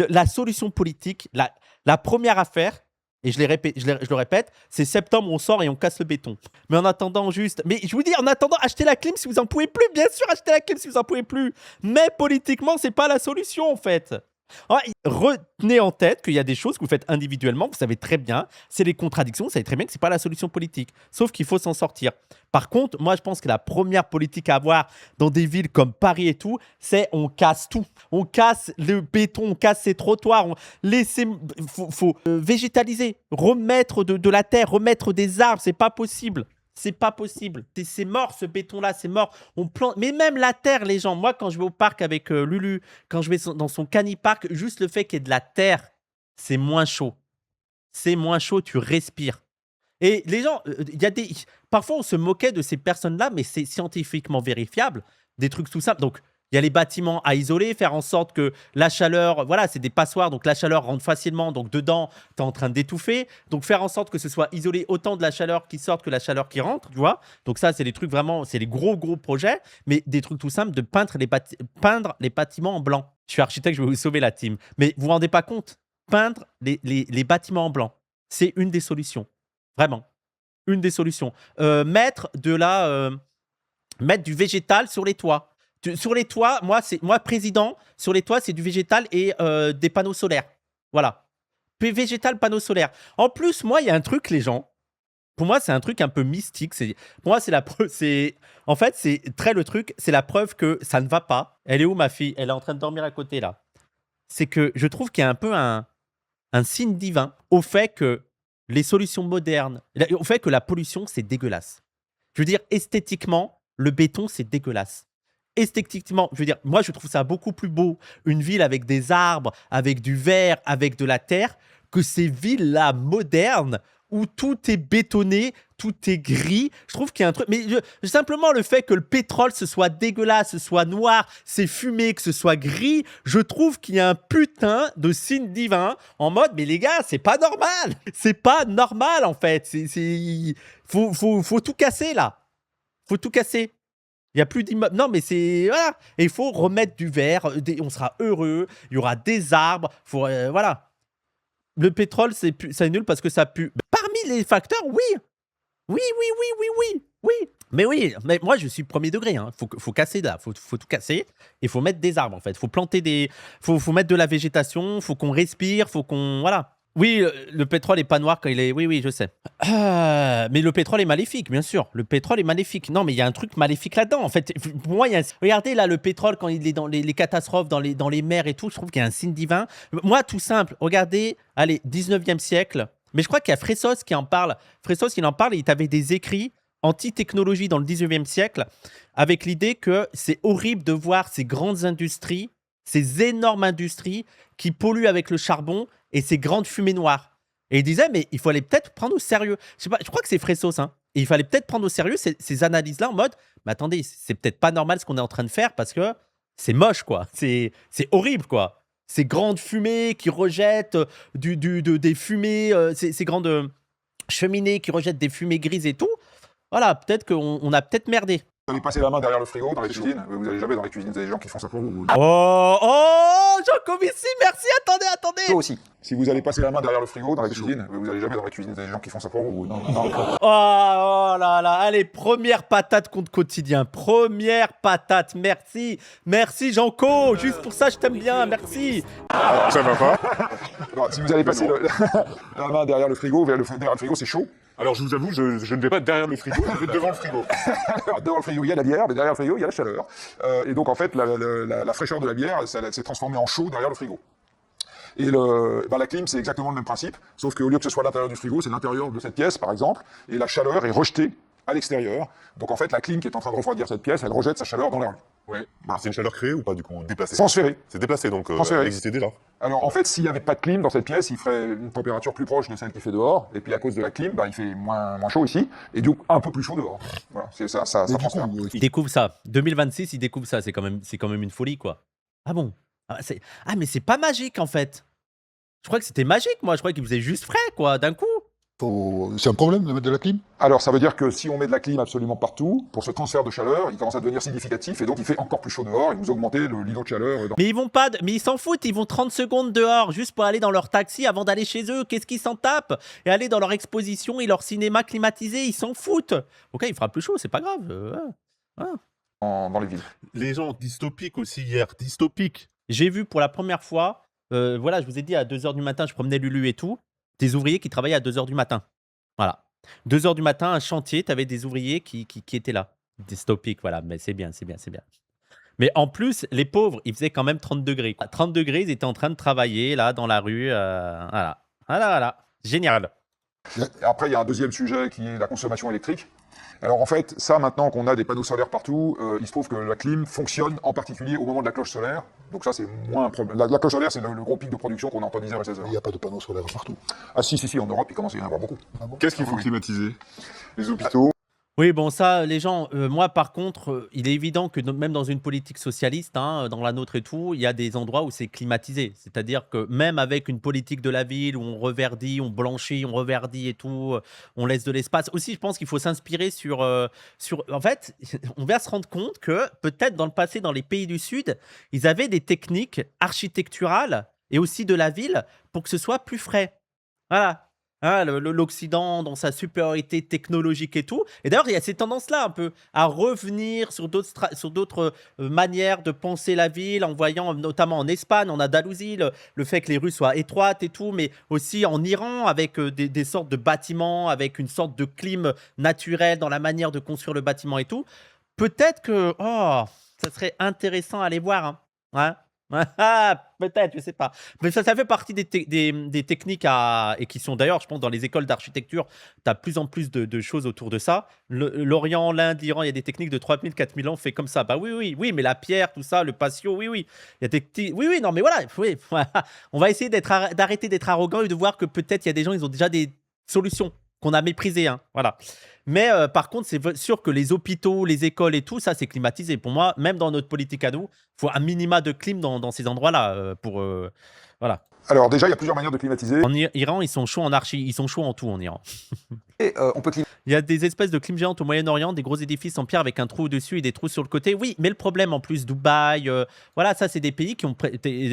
la solution politique, la première affaire, et je le répète, c'est septembre, on sort et on casse le béton. Mais en attendant, mais je vous dis, en attendant, achetez la clim si vous en pouvez plus. Bien sûr, achetez la clim si vous en pouvez plus. Mais politiquement, c'est pas la solution, en fait. Alors, retenez en tête qu'il y a des choses que vous faites individuellement, vous savez très bien, c'est les contradictions, vous savez très bien que ce n'est pas la solution politique, sauf qu'il faut s'en sortir. Par contre, moi je pense que la première politique à avoir dans des villes comme Paris et tout, c'est on casse tout. On casse le béton, on casse ces trottoirs, faut végétaliser, remettre de la terre, remettre des arbres, c'est pas possible. C'est pas possible. C'est mort ce béton-là, c'est mort. On plante. Mais même la terre, les gens. Moi, quand je vais au parc avec Lulu, quand je vais dans son canipark, juste le fait qu'il y ait de la terre, c'est moins chaud. C'est moins chaud, tu respires. Et les gens, parfois on se moquait de ces personnes-là, mais c'est scientifiquement vérifiable. Des trucs tout simples. Donc, il y a les bâtiments à isoler, faire en sorte que la chaleur, voilà, c'est des passoires, donc la chaleur rentre facilement, donc dedans, tu es en train d'étouffer. Donc faire en sorte que ce soit isolé autant de la chaleur qui sort que la chaleur qui rentre, tu vois. Donc ça, c'est les trucs vraiment, c'est les gros projets, mais des trucs tout simples de peindre les bâtiments en blanc. Je suis architecte, je vais vous sauver la team. Mais vous vous rendez pas compte, peindre les bâtiments en blanc, c'est une des solutions. Vraiment. Une des solutions. Mettre du végétal sur les toits. Sur les toits, moi président, sur les toits, c'est du végétal et des panneaux solaires. Voilà. Végétal, panneaux solaires. En plus, moi, il y a un truc, les gens. Pour moi, c'est un truc un peu mystique. Pour moi, c'est la preuve. En fait, c'est très le truc. C'est la preuve que ça ne va pas. Elle est où, ma fille? Elle est en train de dormir à côté, là. C'est que je trouve qu'il y a un peu un signe divin au fait que les solutions modernes, au fait que la pollution, c'est dégueulasse. Je veux dire, esthétiquement, le béton, c'est dégueulasse. Esthétiquement, je veux dire, moi je trouve ça beaucoup plus beau, une ville avec des arbres, avec du vert, avec de la terre, que ces villes-là modernes où tout est bétonné, tout est gris. Je trouve qu'il y a un truc, mais simplement le fait que le pétrole ce soit dégueulasse, ce soit noir, c'est fumé, que ce soit gris, je trouve qu'il y a un putain de signe divin en mode, mais les gars, c'est pas normal, c'est pas normal en fait, faut tout casser là, faut tout casser. Il n'y a plus d'immeubles. Non, mais c'est... Voilà. Et il faut remettre du vert. On sera heureux. Il y aura des arbres. Voilà. Le pétrole, c'est nul parce que ça pue. Parmi les facteurs, oui. Oui. Mais oui, mais moi, je suis premier degré. Hein. Faut casser là. Faut tout casser. Et il faut mettre des arbres, en fait. Il faut planter des... Faut mettre de la végétation. Il faut qu'on respire. Faut qu'on... Voilà. Oui, le pétrole est pas noir quand il est... Oui, je sais. Mais le pétrole est maléfique, bien sûr. Le pétrole est maléfique. Non, mais il y a un truc maléfique là-dedans. En fait, pour moi, regardez là, le pétrole, quand il est dans les catastrophes, dans les mers et tout, je trouve qu'il y a un signe divin. Moi, tout simple, regardez, allez, 19e siècle. Mais je crois qu'il y a Fressos qui en parle. Fressos, il en parle et il avait des écrits anti-technologie dans le 19e siècle avec l'idée que c'est horrible de voir ces grandes industries, ces énormes industries qui polluent avec le charbon et ces grandes fumées noires. Et il disait, mais il fallait peut-être prendre au sérieux. Je sais pas, je crois que c'est Fressos, hein. Et il fallait peut-être prendre au sérieux ces analyses-là en mode, mais attendez, c'est peut-être pas normal ce qu'on est en train de faire parce que c'est moche, quoi. C'est horrible, quoi. Ces grandes fumées qui rejettent des fumées, ces grandes cheminées qui rejettent des fumées grises et tout. Voilà, peut-être qu'on a peut-être merdé. Vous allez passer la main derrière le frigo dans les cuisines. Vous n'allez jamais dans les cuisines, vous avez des gens qui font ça pour vous. Oh, Jean Covici, merci, attendez. Toi aussi. Si vous allez passer la main derrière le frigo dans les cuisines, vous n'allez jamais dans les cuisines, vous avez des gens qui font ça pour vous. Oh, Oh là là, allez, première patate contre Quotidien. Première patate, merci. Merci Jean-Co, juste pour ça je t'aime bien, merci. Ça va pas? Bon, si vous allez passer la main derrière le frigo, derrière le frigo, c'est chaud. Alors je vous avoue, je ne vais pas derrière le frigo, je vais devant le frigo. Alors, devant le frigo, il y a la bière, mais derrière le frigo, il y a la chaleur. Et donc, en fait, la fraîcheur de la bière, ça s'est transformée en chaud derrière le frigo. Et la clim, c'est exactement le même principe, sauf qu'au lieu que ce soit l'intérieur du frigo, c'est l'intérieur de cette pièce, par exemple, et la chaleur est rejetée à l'extérieur. Donc, en fait, la clim qui est en train de refroidir cette pièce, elle rejette sa chaleur dans l'air. Ouais. C'est une chaleur créée ou pas, du coup, déplacée? Transférée. C'est déplacé, donc Transféré. elle existait déjà. Alors, en fait, s'il n'y avait pas de clim dans cette pièce, il ferait une température plus proche de celle qui fait dehors, et puis à cause de la clim, il fait moins chaud ici, et donc un peu plus chaud dehors. Voilà, c'est ça Mais du transfère. coup, Il découvre ça. 2026, il découvre ça. C'est quand même une folie, quoi. Ah bon? Mais c'est pas magique, en fait. Je crois que c'était magique, moi. Je crois qu'il faisait juste frais, quoi, d'un coup. c'est un problème de mettre de la clim? Alors, ça veut dire que si on met de la clim absolument partout, pour ce transfert de chaleur, il commence à devenir significatif, et donc il fait encore plus chaud dehors, et vous augmentez l'îlot de chaleur. Mais ils vont pas, mais ils s'en foutent, ils vont 30 secondes dehors juste pour aller dans leur taxi avant d'aller chez eux. Qu'est-ce qu'ils s'en tapent? Et aller dans leur exposition et leur cinéma climatisé, ils s'en foutent. Ok, il fera plus chaud, c'est pas grave. Dans les villes. Les gens dystopiques aussi hier, dystopiques. J'ai vu pour la première fois, voilà, je vous ai dit à 2h du matin, je promenais Lulu et tout, des ouvriers qui travaillaient à 2h du matin. Voilà. 2h du matin, un chantier, tu avais des ouvriers qui étaient là. Dystopiques, voilà, mais c'est bien, c'est bien, c'est bien. Mais en plus, les pauvres, il faisait quand même 30 degrés. À 30 degrés, ils étaient en train de travailler là dans la rue. Voilà. Voilà. Génial. Et après, il y a un deuxième sujet qui est la consommation électrique. Alors en fait, ça maintenant qu'on a des panneaux solaires partout, il se trouve que la clim fonctionne en particulier au moment de la cloche solaire. Donc ça, c'est moins un problème. La cloche solaire, c'est le gros pic de production qu'on a entre 10h et 16h. Il n'y a pas de panneaux solaires partout. Ah si, en Europe, il commence à y en avoir beaucoup. Ah bon? Qu'est-ce qu'il faut climatiser? Les hôpitaux? Oui, bon, ça, les gens, moi, par contre, il est évident que même dans une politique socialiste, hein, dans la nôtre et tout, il y a des endroits où c'est climatisé. C'est-à-dire que même avec une politique de la ville où on reverdit, on blanchit, on reverdit et tout, on laisse de l'espace. Aussi, je pense qu'il faut s'inspirer sur... En fait, on va se rendre compte que peut-être dans le passé, dans les pays du Sud, ils avaient des techniques architecturales et aussi de la ville pour que ce soit plus frais. Voilà. Hein, l'Occident dans sa supériorité technologique et tout. Et d'ailleurs, il y a ces tendances-là un peu à revenir sur d'autres manières de penser la ville, en voyant notamment en Espagne, en Andalousie, le fait que les rues soient étroites et tout, mais aussi en Iran avec des sortes de bâtiments, avec une sorte de clim naturel dans la manière de construire le bâtiment et tout. Peut-être que ça serait intéressant à aller voir. Hein. Ouais. Peut-être, je sais pas. Mais ça fait partie des techniques et qui sont d'ailleurs, je pense, dans les écoles d'architecture, tu as plus en plus de choses autour de ça. L'Orient, l'Inde, l'Iran, il y a des techniques de 3000, 4000 ans fait comme ça. Bah oui, mais la pierre, tout ça, le patio, oui. Il y a des petits... Oui, non, mais voilà. On va essayer d'arrêter d'être arrogant et de voir que peut-être il y a des gens, ils ont déjà des solutions qu'on a méprisées. Hein. Voilà. Mais par contre, c'est sûr que les hôpitaux, les écoles et tout, ça, c'est climatisé. Pour moi, même dans notre politique à nous, il faut un minima de clim dans ces endroits-là. Voilà. Alors déjà, il y a plusieurs manières de climatiser. En Iran, ils sont chauds en archi, ils sont chauds en tout en Iran. Et on peut climatiser. Il y a des espèces de clim géantes au Moyen-Orient, des gros édifices en pierre avec un trou au-dessus et des trous sur le côté. Oui, mais le problème en plus, Dubaï, voilà, ça, c'est des pays qui ont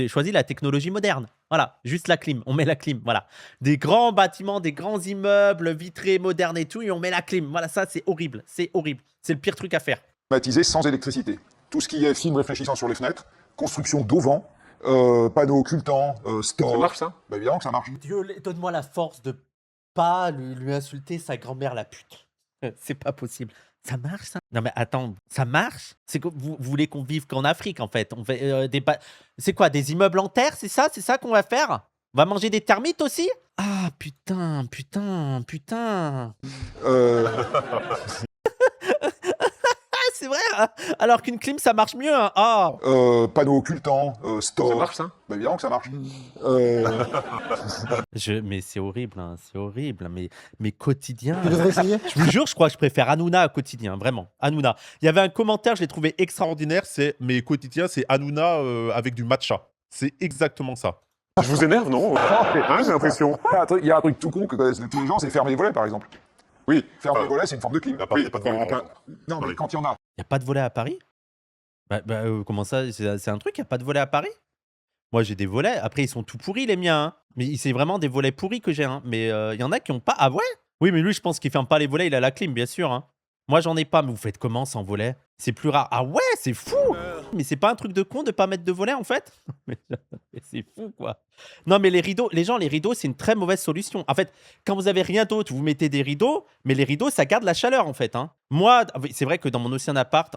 choisi la technologie moderne. Voilà, juste la clim, on met la clim, voilà. Des grands bâtiments, des grands immeubles vitrés, modernes et tout, et on met la clim. Voilà, ça, c'est horrible, c'est horrible. C'est le pire truc à faire. Climatiser sans électricité. Tout ce qui est film réfléchissant sur les fenêtres, construction d'auvent, panneaux occultants, stores. Ça marche, ça? Bah évidemment que ça marche. Dieu, donne-moi la force de pas lui insulter sa grand-mère la pute. C'est pas possible. Ça marche, ça? Non, mais attends, ça marche? C'est que vous voulez qu'on vive qu'en Afrique, en fait. On fait c'est quoi, des immeubles en terre? C'est ça? C'est ça qu'on va faire? On va manger des termites aussi? Ah, putain. C'est vrai, hein, alors qu'une clim, ça marche mieux. Hein. Panneaux occultants, stores. Ça marche, ça? Bah évidemment que ça marche. Mais c'est horrible, hein, c'est horrible. Mais quotidien. Tu devrais essayer. Je vous jure, je crois que je préfère Hanouna à quotidien, vraiment. Hanouna. Il y avait un commentaire, je l'ai trouvé extraordinaire. C'est mes quotidiens, c'est Hanouna avec du matcha. C'est exactement ça. Je vous énerve, non? Hein, j'ai l'impression. Il y a un truc tout con que connaissent tous les gens, c'est fermer les volets, par exemple. Oui. Fermer les volets, c'est une forme de clim. À Paris, il n'y a pas de volet. Non, mais quand il y en a. Il n'y a pas de volet à Paris? Comment ça? C'est un truc, il n'y a pas de volet à Paris? Moi, j'ai des volets. Après, ils sont tout pourris, les miens. Hein. Mais c'est vraiment des volets pourris que j'ai. Hein. Mais il y en a qui n'ont pas. Ah ouais? Oui, mais lui, je pense qu'il ferme pas les volets, il a la clim, bien sûr. Hein. Moi, j'en ai pas, mais vous faites comment sans volet? C'est plus rare. Ah ouais, c'est fou! Mais c'est pas un truc de con de pas mettre de volet, en fait? Mais c'est fou, quoi. Non, mais les rideaux, les rideaux, c'est une très mauvaise solution. En fait, quand vous avez rien d'autre, vous mettez des rideaux, mais les rideaux, ça garde la chaleur, en fait. Hein. Moi, c'est vrai que dans mon ancien appart,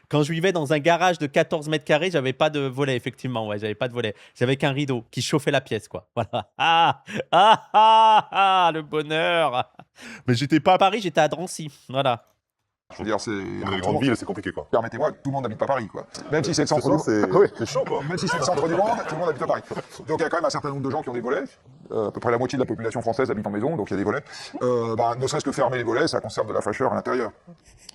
quand je vivais dans un garage de 14 mètres carrés, j'avais pas de volet, effectivement. Ouais, j'avais pas de volet. J'avais qu'un rideau qui chauffait la pièce, quoi. Voilà. Le bonheur. Mais j'étais pas À Paris, j'étais à Drancy. Voilà. Je veux dire, c'est... Dans les grandes villes, c'est compliqué, quoi. Permettez-moi, tout le monde n'habite pas Paris, quoi. Même si c'est le centre Ce soir, du... Oui. c'est chaud, quoi. Même si c'est le centre du monde, tout le monde habite à Paris. Donc il y a quand même un certain nombre de gens qui ont des volets. À peu près la moitié de la population française habite en maison, donc il y a des volets. Ne serait-ce que fermer les volets, ça conserve de la fraîcheur à l'intérieur.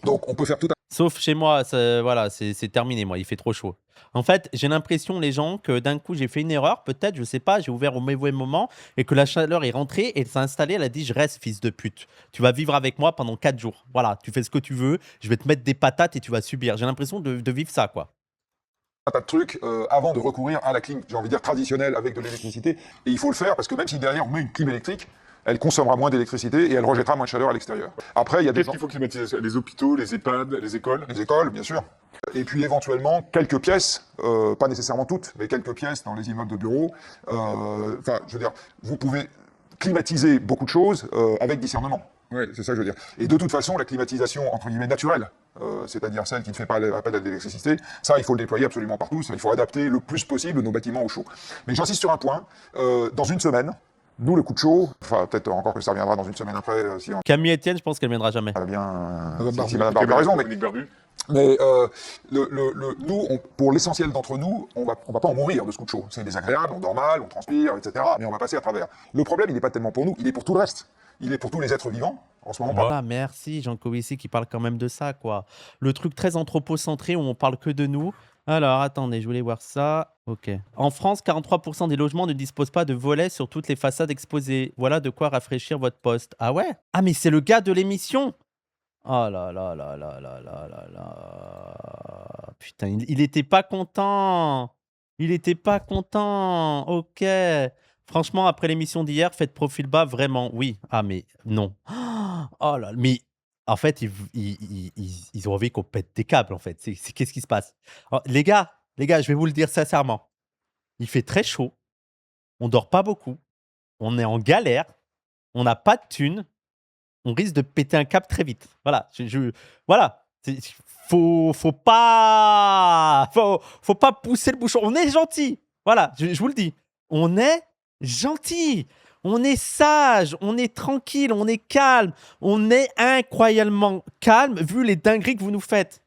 Donc on peut faire tout Sauf chez moi, voilà, c'est terminé, moi, il fait trop chaud. En fait, j'ai l'impression, les gens, que d'un coup, j'ai fait une erreur, peut-être, je sais pas, j'ai ouvert au mauvais moment, et que la chaleur est rentrée, et elle s'est installée, elle a dit, je reste, fils de pute. Tu vas vivre avec moi pendant 4 jours. Voilà, tu fais ce que tu veux, je vais te mettre des patates et tu vas subir. J'ai l'impression de vivre ça, quoi. un tas de trucs avant de recourir à la clim, j'ai envie de dire traditionnelle avec de l'électricité. Et il faut le faire parce que même si derrière on met une clim électrique, elle consommera moins d'électricité et elle rejettera moins de chaleur à l'extérieur. Après, il y a des Qu'est-ce qu'il faut climatiser? Les hôpitaux, les EHPAD, les écoles? les écoles, bien sûr. Et puis éventuellement, quelques pièces, pas nécessairement toutes, mais quelques pièces dans les immeubles de bureaux. Enfin, je veux dire, vous pouvez climatiser beaucoup de choses avec discernement. Oui, c'est ça que je veux dire. Et de toute façon, la climatisation, entre guillemets, naturelle, c'est-à-dire celle qui ne fait pas appel à l'électricité, ça, il faut le déployer absolument partout. Ça, il faut adapter le plus possible nos bâtiments au chaud. Mais j'insiste sur un point. Dans une semaine, nous, le coup de chaud, enfin, peut-être encore que ça reviendra dans une semaine après, si on Camille Etienne, je pense qu'elle viendra jamais. a bien... Madame si Barbu. Madame Barbu a raison, mais... Dominique Barbu. Mais nous, pour l'essentiel d'entre nous, on va pas en mourir de ce coup de chaud. C'est désagréable, on dort mal, on transpire, etc. Mais on va passer à travers. Le problème, il n'est pas tellement pour nous, il est pour tout le reste. Il est pour tous les êtres vivants, en ce moment. Voilà, merci Jean Covici qui parle quand même de ça, quoi. Le truc très anthropocentré où on parle que de nous. Alors, attendez, je voulais voir ça. Ok. En France, 43% des logements ne disposent pas de volets sur toutes les façades exposées. Voilà de quoi rafraîchir votre poste. Ah ouais? Ah, mais c'est le gars de l'émission. Oh là là là là là là là là. Putain, il était pas content. Il était pas content. Ok. Franchement, après l'émission d'hier, faites profil bas, vraiment. Oui. Ah, mais non. Oh là, mais en fait, ils ont envie qu'on pète des câbles, en fait. Qu'est-ce qui se passe? Oh, les gars, je vais vous le dire sincèrement. Il fait très chaud. On dort pas beaucoup. On est en galère. On n'a pas de thunes. On risque de péter un câble très vite. Voilà. Voilà. Faut pas pousser le bouchon. On est gentil. Voilà. Je vous le dis. On est gentil. On est sage. On est tranquille. On est calme. On est incroyablement calme vu les dingueries que vous nous faites.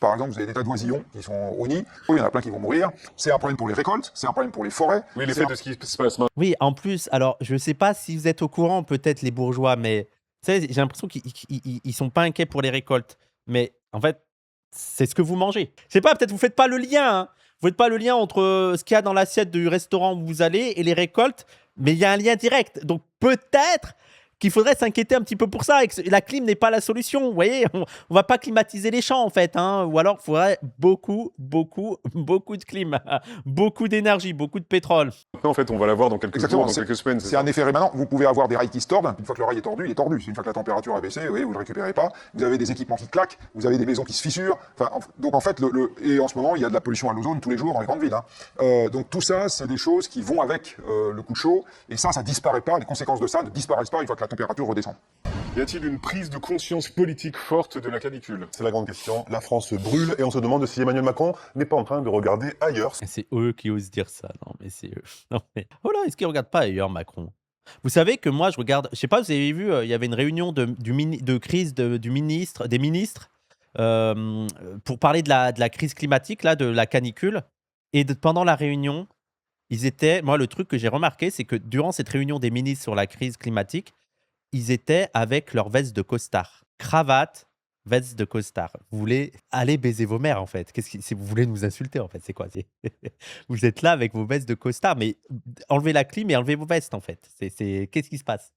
Par exemple, vous avez des tas d'oisillons qui sont au nid. Il y en a plein qui vont mourir. C'est un problème pour les récoltes. C'est un problème pour les forêts. Oui, l'effet de ce qui se passe maintenant. Oui, en plus, alors, je ne sais pas si vous êtes au courant, peut-être les bourgeois, mais vous savez, j'ai l'impression qu'ils sont pas inquiets pour les récoltes. Mais en fait, c'est ce que vous mangez. Je sais pas, peut-être vous faites pas le lien. Hein. Vous faites pas le lien entre ce qu'il y a dans l'assiette du restaurant où vous allez et les récoltes, mais il y a un lien direct. Donc peut-être qu'il faudrait s'inquiéter un petit peu pour ça et que la clim n'est pas la solution. Vous voyez, on va pas climatiser les champs en fait, hein, ou alors il faudrait beaucoup de clim, beaucoup d'énergie, beaucoup de pétrole. Maintenant, en fait, on va l'avoir dans quelques Exactement, jours, dans quelques semaines. C'est un effet rémanent. Vous pouvez avoir des rails qui se tordent. Une fois que le rail est tordu, il est tordu. Une fois que la température a baissé, oui, vous le récupérez pas. Vous avez des équipements qui claquent. Vous avez des maisons qui se fissurent. Enfin, donc en fait, et en ce moment, il y a de la pollution à l'ozone tous les jours dans les grandes villes. Hein. Donc tout ça, c'est des choses qui vont avec le coup de chaud. Et ça disparaît pas. Les conséquences de ça ne disparaissent pas une fois que la température redescend. Y a-t-il une prise de conscience politique forte de la canicule? C'est la grande question. La France brûle et on se demande si Emmanuel Macron n'est pas en train de regarder ailleurs. C'est eux qui osent dire ça. Non, mais c'est eux. Non, mais... Oh là, est-ce qu'ils ne regardent pas ailleurs, Macron? Vous savez que moi, je regarde... Je sais pas, vous avez vu, il y avait une réunion de crise des ministres pour parler de la crise climatique, là, de la canicule. Et pendant la réunion, ils étaient... Moi, le truc que j'ai remarqué, c'est que durant cette réunion des ministres sur la crise climatique, ils étaient avec leur veste de costard. Cravate, veste de costard. Vous voulez aller baiser vos mères, en fait. Vous voulez nous insulter, en fait. C'est quoi? Vous êtes là avec vos vestes de costard, mais enlevez la clim et enlevez vos vestes, en fait. Qu'est-ce qui se passe?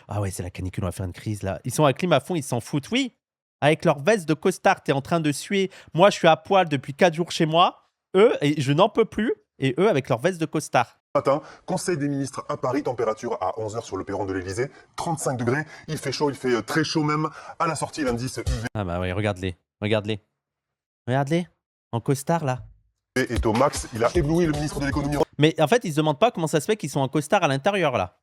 Ah ouais, c'est la canicule, on va faire une crise, là. Ils sont à clim à fond, ils s'en foutent. Oui, avec leur veste de costard, t'es en train de suer. Moi, je suis à poil depuis 4 jours chez moi. Eux, et je n'en peux plus. Et eux, avec leur veste de costard. Matin, Conseil des ministres à Paris, température à 11h sur le perron de l'Elysée, 35 degrés, il fait chaud, il fait très chaud même. À la sortie, l'indice UV Ah bah oui, regarde-les. Regarde-les. Regarde-les. En costard, là. est au max, il a ébloui le ministre de l'économie. Mais en fait, ils se demandent pas comment ça se fait qu'ils sont en costard à l'intérieur, là.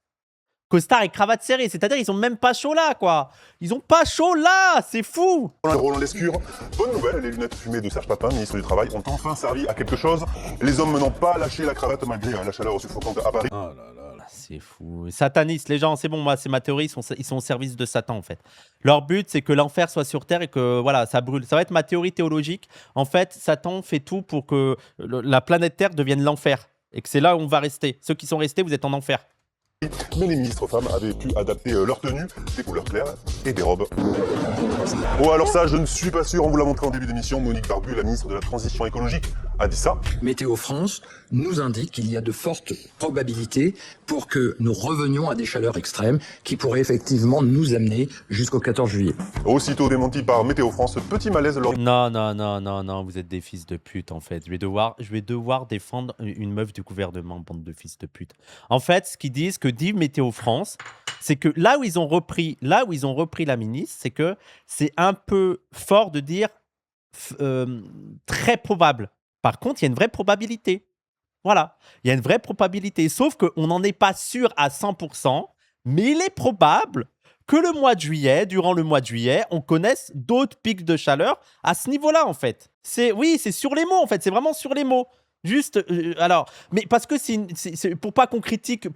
Costard et cravate serrée, c'est-à-dire ils ont même pas chaud là, quoi. Ils ont pas chaud là, c'est fou. Roland Lescure, bonne nouvelle, les lunettes fumées de Serge Papin, ministre du Travail, ont enfin servi à quelque chose. Les hommes n'ont pas lâché la cravate malgré la chaleur suffocante à Paris. Ah, c'est fou. Satanistes, les gens, c'est bon, moi, c'est ma théorie, ils sont au service de Satan, en fait. Leur but, c'est que l'enfer soit sur terre et que, voilà, ça brûle. Ça va être ma théorie théologique. En fait, Satan fait tout pour que la planète Terre devienne l'enfer. Et que c'est là où on va rester. Ceux qui sont restés, vous êtes en enfer. Mais les ministres femmes avaient pu adapter leur tenue, des couleurs claires et des robes. Oh alors ça, je ne suis pas sûr, on vous l'a montré en début d'émission, Monique Barbu, la ministre de la Transition écologique, a dit ça. Météo France nous indique qu'il y a de fortes probabilités pour que nous revenions à des chaleurs extrêmes qui pourraient effectivement nous amener jusqu'au 14 juillet. Aussitôt démenti par Météo France, petit malaise lors... Non, vous êtes des fils de pute, en fait. Je vais devoir défendre une meuf du gouvernement, bande de fils de pute. En fait, ce qu'ils disent, que dit Météo France, c'est que là où ils ont repris la ministre, c'est que c'est un peu fort de dire très probable. Par contre, il y a une vraie probabilité. Voilà, il y a une vraie probabilité. Sauf qu'on n'en est pas sûr à 100%, mais il est probable que durant le mois de juillet, on connaisse d'autres pics de chaleur à ce niveau-là, en fait. C'est sur les mots, en fait. C'est vraiment sur les mots. Juste, alors, mais parce que c'est pour pas qu'on critique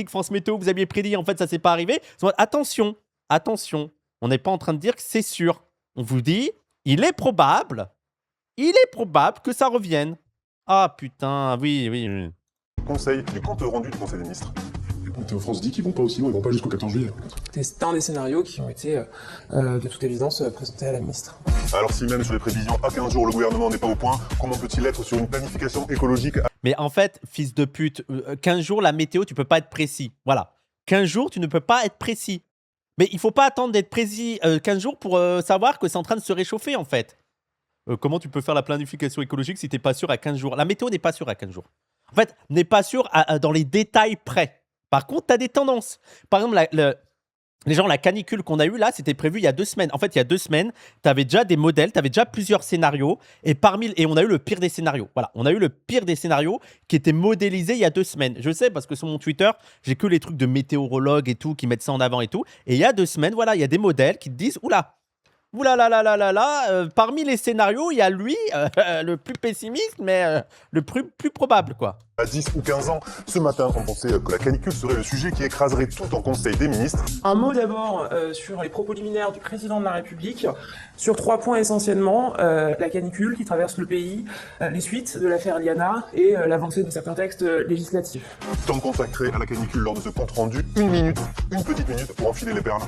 France Météo, vous aviez prédit, en fait, ça s'est pas arrivé. Attention, on n'est pas en train de dire que c'est sûr. On vous dit, il est probable que ça revienne. Ah putain, oui. Conseil du compte rendu du Conseil des ministres. Météo France dit qu'ils vont pas aussi loin, ils vont pas jusqu'au 14 juillet. C'est un des scénarios qui ont été, de toute évidence, présentés à la ministre. Alors si même sur les prévisions à 15 jours, le gouvernement n'est pas au point, comment peut-il être sur une planification écologique? Mais en fait, fils de pute, 15 jours, la météo, tu peux pas être précis. Voilà. 15 jours, tu ne peux pas être précis. Mais il faut pas attendre d'être précis 15 jours pour savoir que c'est en train de se réchauffer, en fait. Comment tu peux faire la planification écologique si tu n'es pas sûr à 15 jours? La météo n'est pas sûre à 15 jours. En fait, n'est pas sûr dans les détails près. Par contre, tu as des tendances. Par exemple, la canicule qu'on a eue là, c'était prévu il y a 2 semaines. En fait, il y a 2 semaines, tu avais déjà des modèles, tu avais déjà plusieurs scénarios. Et on a eu le pire des scénarios. Voilà, on a eu le pire des scénarios qui était modélisé il y a 2 semaines. Je sais parce que sur mon Twitter, j'ai que les trucs de météorologues et tout qui mettent ça en avant et tout. Et il y a 2 semaines, voilà, il y a des modèles qui te disent parmi les scénarios, il y a lui, le plus pessimiste, mais le plus probable, quoi. À 10 ou 15 ans, ce matin, on pensait que la canicule serait le sujet qui écraserait tout en Conseil des ministres. Un mot d'abord sur les propos liminaires du président de la République, sur 3 points essentiellement, la canicule qui traverse le pays, les suites de l'affaire Liana et l'avancée de certains textes législatifs. Temps consacré à la canicule lors de ce compte rendu, une petite minute pour enfiler les perles.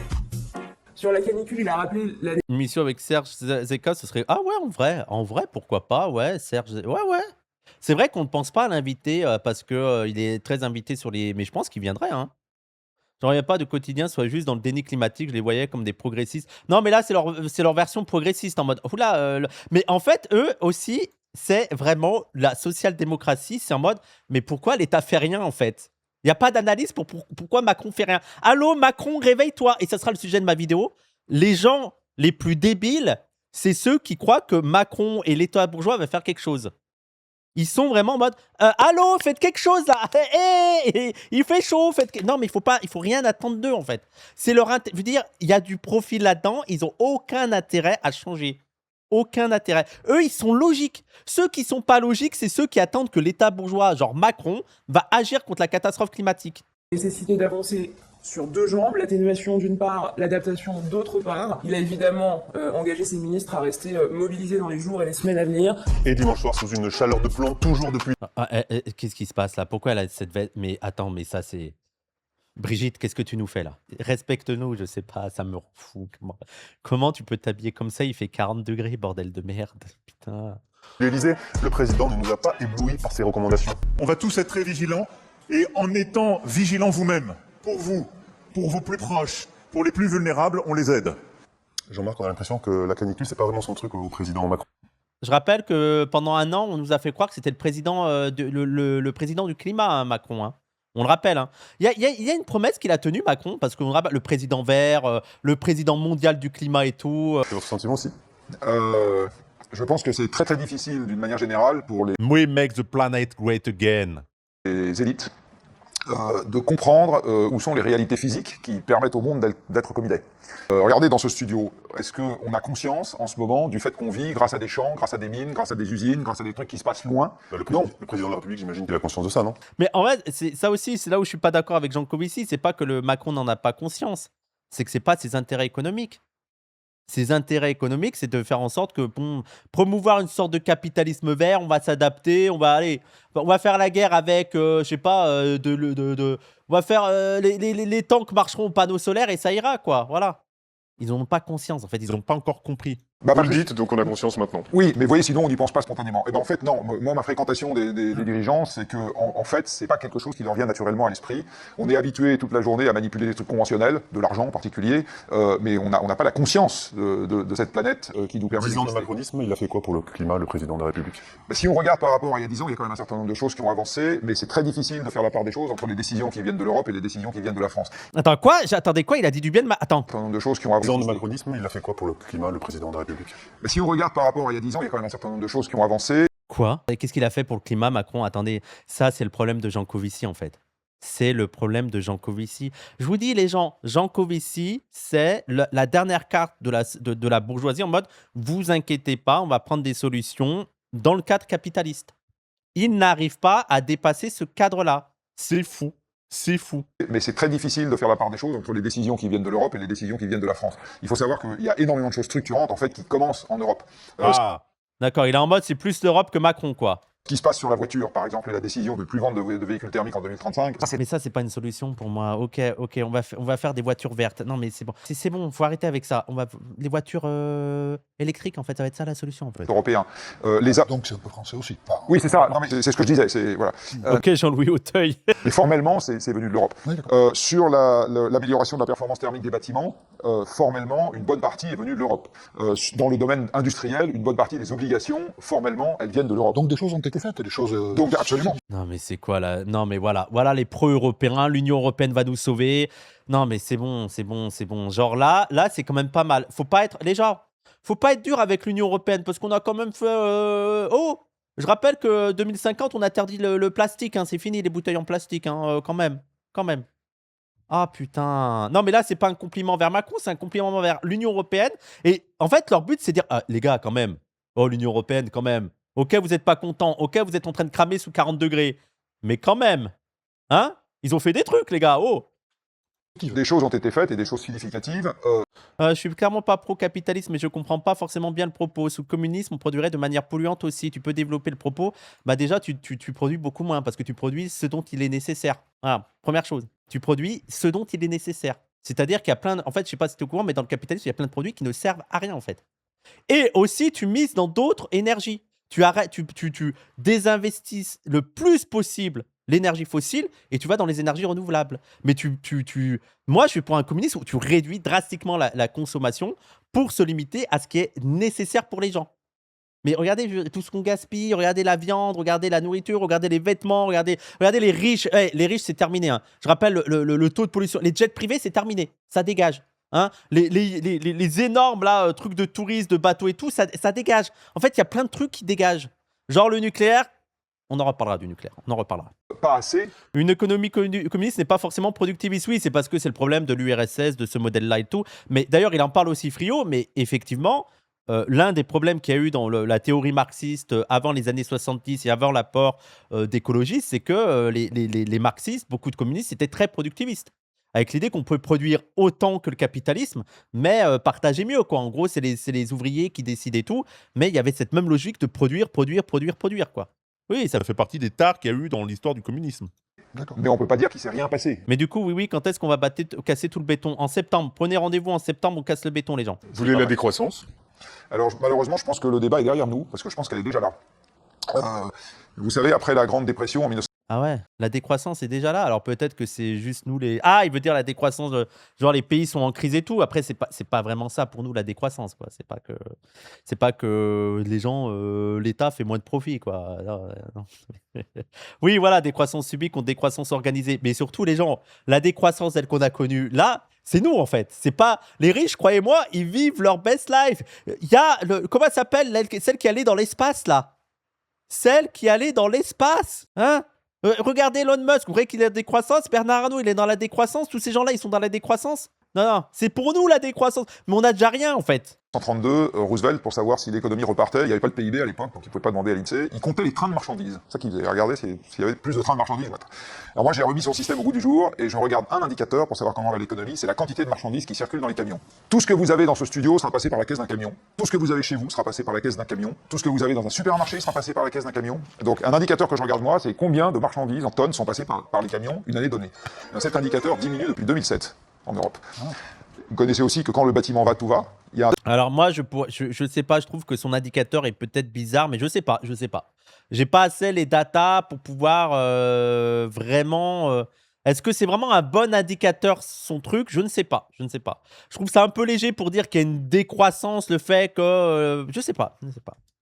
Sur la canicule, il a rappelé la... Une mission avec Serge Zeka, ce serait... Ah ouais, en vrai, pourquoi pas, ouais, Serge... Ouais. C'est vrai qu'on ne pense pas à l'inviter parce qu'il est très invité sur les... Mais je pense qu'il viendrait, hein. Genre, il n'y a pas de quotidien, soit juste dans le déni climatique, je les voyais comme des progressistes. Non, mais là, c'est leur version progressiste en mode... Mais en fait, eux aussi, c'est vraiment la social-démocratie, c'est en mode... Mais pourquoi l'État fait rien, en fait? Il n'y a pas d'analyse pour pourquoi Macron fait rien. Allô, Macron, réveille-toi. Et ça sera le sujet de ma vidéo. Les gens les plus débiles, c'est ceux qui croient que Macron et l'État bourgeois vont faire quelque chose. Ils sont vraiment en mode allô, faites quelque chose là. Il fait chaud. Non, mais il faut rien attendre d'eux en fait. C'est leur je veux dire, il y a du profit là-dedans. Ils n'ont aucun intérêt à changer. Aucun intérêt. Eux, ils sont logiques. Ceux qui sont pas logiques, c'est ceux qui attendent que l'État bourgeois, genre Macron, va agir contre la catastrophe climatique. Nécessité d'avancer sur 2 jambes, l'atténuation d'une part, l'adaptation d'autre part. Il a évidemment engagé ses ministres à rester mobilisés dans les jours et les semaines à venir. Et dimanche soir, sous une chaleur de plomb, toujours depuis... Qu'est-ce qui se passe là? Pourquoi elle a cette veste? Mais attends, mais ça c'est... Brigitte, qu'est-ce que tu nous fais là? Respecte-nous, je sais pas, ça me rend fou. Comment tu peux t'habiller comme ça? Il fait 40 degrés, bordel de merde. Putain. L'Élysée, le président ne nous a pas éblouis par ses recommandations. On va tous être très vigilants, et en étant vigilants vous-même, pour vous, pour vos plus proches, pour les plus vulnérables, on les aide. Jean-Marc, on a l'impression que la canicule, c'est pas vraiment son truc au président Macron. Je rappelle que pendant un an, on nous a fait croire que c'était le président, le président du climat, hein, Macron. Hein. On le rappelle. Hein. Il y a une promesse qu'il a tenue, Macron, parce que le président vert, le président mondial du climat et tout. C'est votre sentiment aussi? Je pense que c'est très très difficile d'une manière générale pour We make the planet great again. les élites de comprendre où sont les réalités physiques qui permettent au monde d'être comme il est. Regardez dans ce studio, est-ce qu'on a conscience en ce moment du fait qu'on vit grâce à des champs, grâce à des mines, grâce à des usines, grâce à des trucs qui se passent loin? Le président de la République, j'imagine qu'il a conscience de ça, non? Mais en fait, ça aussi, c'est là où je suis pas d'accord avec Jean Covici. C'est pas que le Macron n'en a pas conscience. C'est que c'est pas ses intérêts économiques. Ses intérêts économiques, c'est de faire en sorte que, bon, promouvoir une sorte de capitalisme vert, on va s'adapter, on va faire la guerre avec, je sais pas, on va faire, les tanks marcheront aux panneaux solaires et ça ira, quoi, voilà. Ils n'en ont pas conscience, en fait, ils n'ont pas encore compris. Vous le dites, donc on a conscience maintenant. Oui, mais vous voyez, sinon on n'y pense pas spontanément. Et ben en fait, non. Moi, ma fréquentation des dirigeants, c'est que, en fait, c'est pas quelque chose qui leur vient naturellement à l'esprit. On est habitué toute la journée à manipuler des trucs conventionnels, de l'argent en particulier, mais on n'a pas la conscience de cette planète qui nous permet. Le président du macronisme, il a fait quoi pour le climat, le président de la République? Si on regarde par rapport à il y a 10 ans, il y a quand même un certain nombre de choses qui ont avancé, mais c'est très difficile de faire la part des choses entre les décisions qui viennent de l'Europe et les décisions qui viennent de la France. Attends, quoi? J'attendais quoi? Il a dit du bien de Attends. Un certain nombre de choses qui ont Le avancé. président du macronisme, il a fait quoi pour le climat, le président de la République? Si on regarde par rapport à il y a 10 ans, il y a quand même un certain nombre de choses qui ont avancé. Quoi? Et qu'est-ce qu'il a fait pour le climat, Macron? Attendez, ça, c'est le problème de Jean Covici, en fait. C'est le problème de Jean Covici. Je vous dis, les gens, Jean Covici, c'est la dernière carte de la bourgeoisie en mode « vous inquiétez pas, on va prendre des solutions dans le cadre capitaliste ». Il n'arrive pas à dépasser ce cadre-là. C'est fou. C'est fou. Mais c'est très difficile de faire la part des choses entre les décisions qui viennent de l'Europe et les décisions qui viennent de la France. Il faut savoir qu'il y a énormément de choses structurantes en fait qui commencent en Europe. D'accord, il est en mode c'est plus l'Europe que Macron, quoi. Ce qui se passe sur la voiture, par exemple, et la décision de ne plus vendre de véhicules thermiques en 2035. Mais ça, c'est pas une solution pour moi. Ok, on va faire des voitures vertes. Non, mais c'est bon. C'est bon, faut arrêter avec ça. Les voitures électriques, en fait, ça va être ça la solution, en fait. Européen. Donc c'est un peu français aussi. Pas... Oui, c'est ça. Non, mais c'est ce que je disais. Voilà. Ok, Jean-Louis Auteuil. Mais formellement, c'est venu de l'Europe. Oui, sur l'amélioration de la performance thermique des bâtiments, formellement, une bonne partie est venue de l'Europe. Dans le domaine industriel, une bonne partie des obligations, formellement, elles viennent de l'Europe. Donc des choses ont été faites, des choses... Donc absolument. Non, mais c'est quoi là? Non, mais voilà les pro-européens, l'Union européenne va nous sauver. Non, mais c'est bon. Genre là, c'est quand même pas mal. Faut pas être dur avec l'Union européenne parce qu'on a quand même fait. Je rappelle que 2050, on interdit le plastique. Hein, c'est fini les bouteilles en plastique, hein, quand même. Ah putain. Non, mais là, c'est pas un compliment vers Macron, c'est un compliment vers l'Union européenne. Et en fait, leur but, c'est de dire les gars, quand même. Oh, l'Union européenne, quand même. Ok, vous n'êtes pas content. Ok, vous êtes en train de cramer sous 40 degrés. Mais quand même. Hein? Ils ont fait des trucs, les gars. Oh. Des choses ont été faites et des choses significatives. Je suis clairement pas pro-capitaliste, mais je comprends pas forcément bien le propos. Sous le communisme, on produirait de manière polluante aussi. Tu peux développer le propos. Bah déjà, tu produis beaucoup moins parce que tu produis ce dont il est nécessaire. Voilà, première chose. Tu produis ce dont il est nécessaire. C'est-à-dire qu'il y a plein En fait, je sais pas si tu es au courant, mais dans le capitalisme, il y a plein de produits qui ne servent à rien, en fait. Et aussi, tu mises dans d'autres énergies. Tu désinvestis le plus possible l'énergie fossile et tu vas dans les énergies renouvelables. Mais moi, je suis pour un communisme où tu réduis drastiquement la consommation pour se limiter à ce qui est nécessaire pour les gens. Mais regardez tout ce qu'on gaspille, regardez la viande, regardez la nourriture, regardez les vêtements, regardez les riches. Les riches, c'est terminé. Hein. Je rappelle le taux de pollution. Les jets privés, c'est terminé. Ça dégage. Hein, les énormes là, trucs de touristes, de bateaux et tout, ça dégage. En fait, il y a plein de trucs qui dégagent. Genre le nucléaire, on en reparlera du nucléaire, on en reparlera. Pas assez. Une économie communiste n'est pas forcément productiviste. Oui, c'est parce que c'est le problème de l'URSS, de ce modèle-là et tout. Mais d'ailleurs, il en parle aussi Friot, mais effectivement, l'un des problèmes qu'il y a eu dans la théorie marxiste avant les années 70 et avant l'apport d'écologistes, c'est que les marxistes, beaucoup de communistes, étaient très productivistes. Avec l'idée qu'on peut produire autant que le capitalisme, mais partager mieux, quoi. En gros, c'est les ouvriers qui décident et tout, mais il y avait cette même logique de produire, quoi. Oui, Ça fait partie des tares qu'il y a eu dans l'histoire du communisme. Mais on ne peut pas dire qu'il ne s'est rien passé. Mais du coup, oui, quand est-ce qu'on va casser tout le béton? En septembre. Prenez rendez-vous en septembre, on casse le béton, les gens. Vous voulez la décroissance? Alors malheureusement, je pense que le débat est derrière nous, parce que je pense qu'elle est déjà là. Vous savez, après la Grande Dépression en 19... Ah ouais, la décroissance est déjà là. Alors peut-être que c'est juste nous les. Ah, il veut dire la décroissance, genre les pays sont en crise et tout. Après, c'est pas vraiment ça pour nous la décroissance, quoi. C'est pas que les gens, l'État fait moins de profit, quoi. Non, non. Oui, voilà, décroissance subie contre décroissance organisée. Mais surtout, les gens, la décroissance, celle qu'on a connue là, c'est nous en fait. C'est pas les riches, croyez-moi, ils vivent leur best life. Il y a comment elle s'appelle, celle qui allait dans l'espace là. Celle qui allait dans l'espace, hein. Regardez Elon Musk, vous voyez qu'il est en décroissance. Bernard Arnault, il est dans la décroissance. Tous ces gens-là, ils sont dans la décroissance. Non, non, c'est pour nous la décroissance. Mais on n'a déjà rien en fait. 1932, Roosevelt, pour savoir si l'économie repartait, il n'y avait pas le PIB à l'époque, donc il ne pouvait pas demander à l'INSEE, il comptait les trains de marchandises. C'est ça qu'il faisait. Regardez s'il y avait plus de trains de marchandises. Alors moi, j'ai remis son système au goût du jour, et je regarde un indicateur pour savoir comment va l'économie, c'est la quantité de marchandises qui circulent dans les camions. Tout ce que vous avez dans ce studio sera passé par la caisse d'un camion. Tout ce que vous avez chez vous sera passé par la caisse d'un camion. Tout ce que vous avez dans un supermarché sera passé par la caisse d'un camion. Donc un indicateur que je regarde moi, c'est combien de marchandises en tonnes sont passées par les camions une année donnée. Et cet indicateur diminue depuis 2007 en Europe. Vous connaissez aussi que quand le bâtiment va, tout va. Il y a Alors moi, je sais pas, je trouve que son indicateur est peut-être bizarre, mais je sais pas. J'ai pas assez les datas pour pouvoir vraiment. Est-ce que c'est vraiment un bon indicateur son truc? Je ne sais pas. Je trouve ça un peu léger pour dire qu'il y a une décroissance, le fait que je sais pas.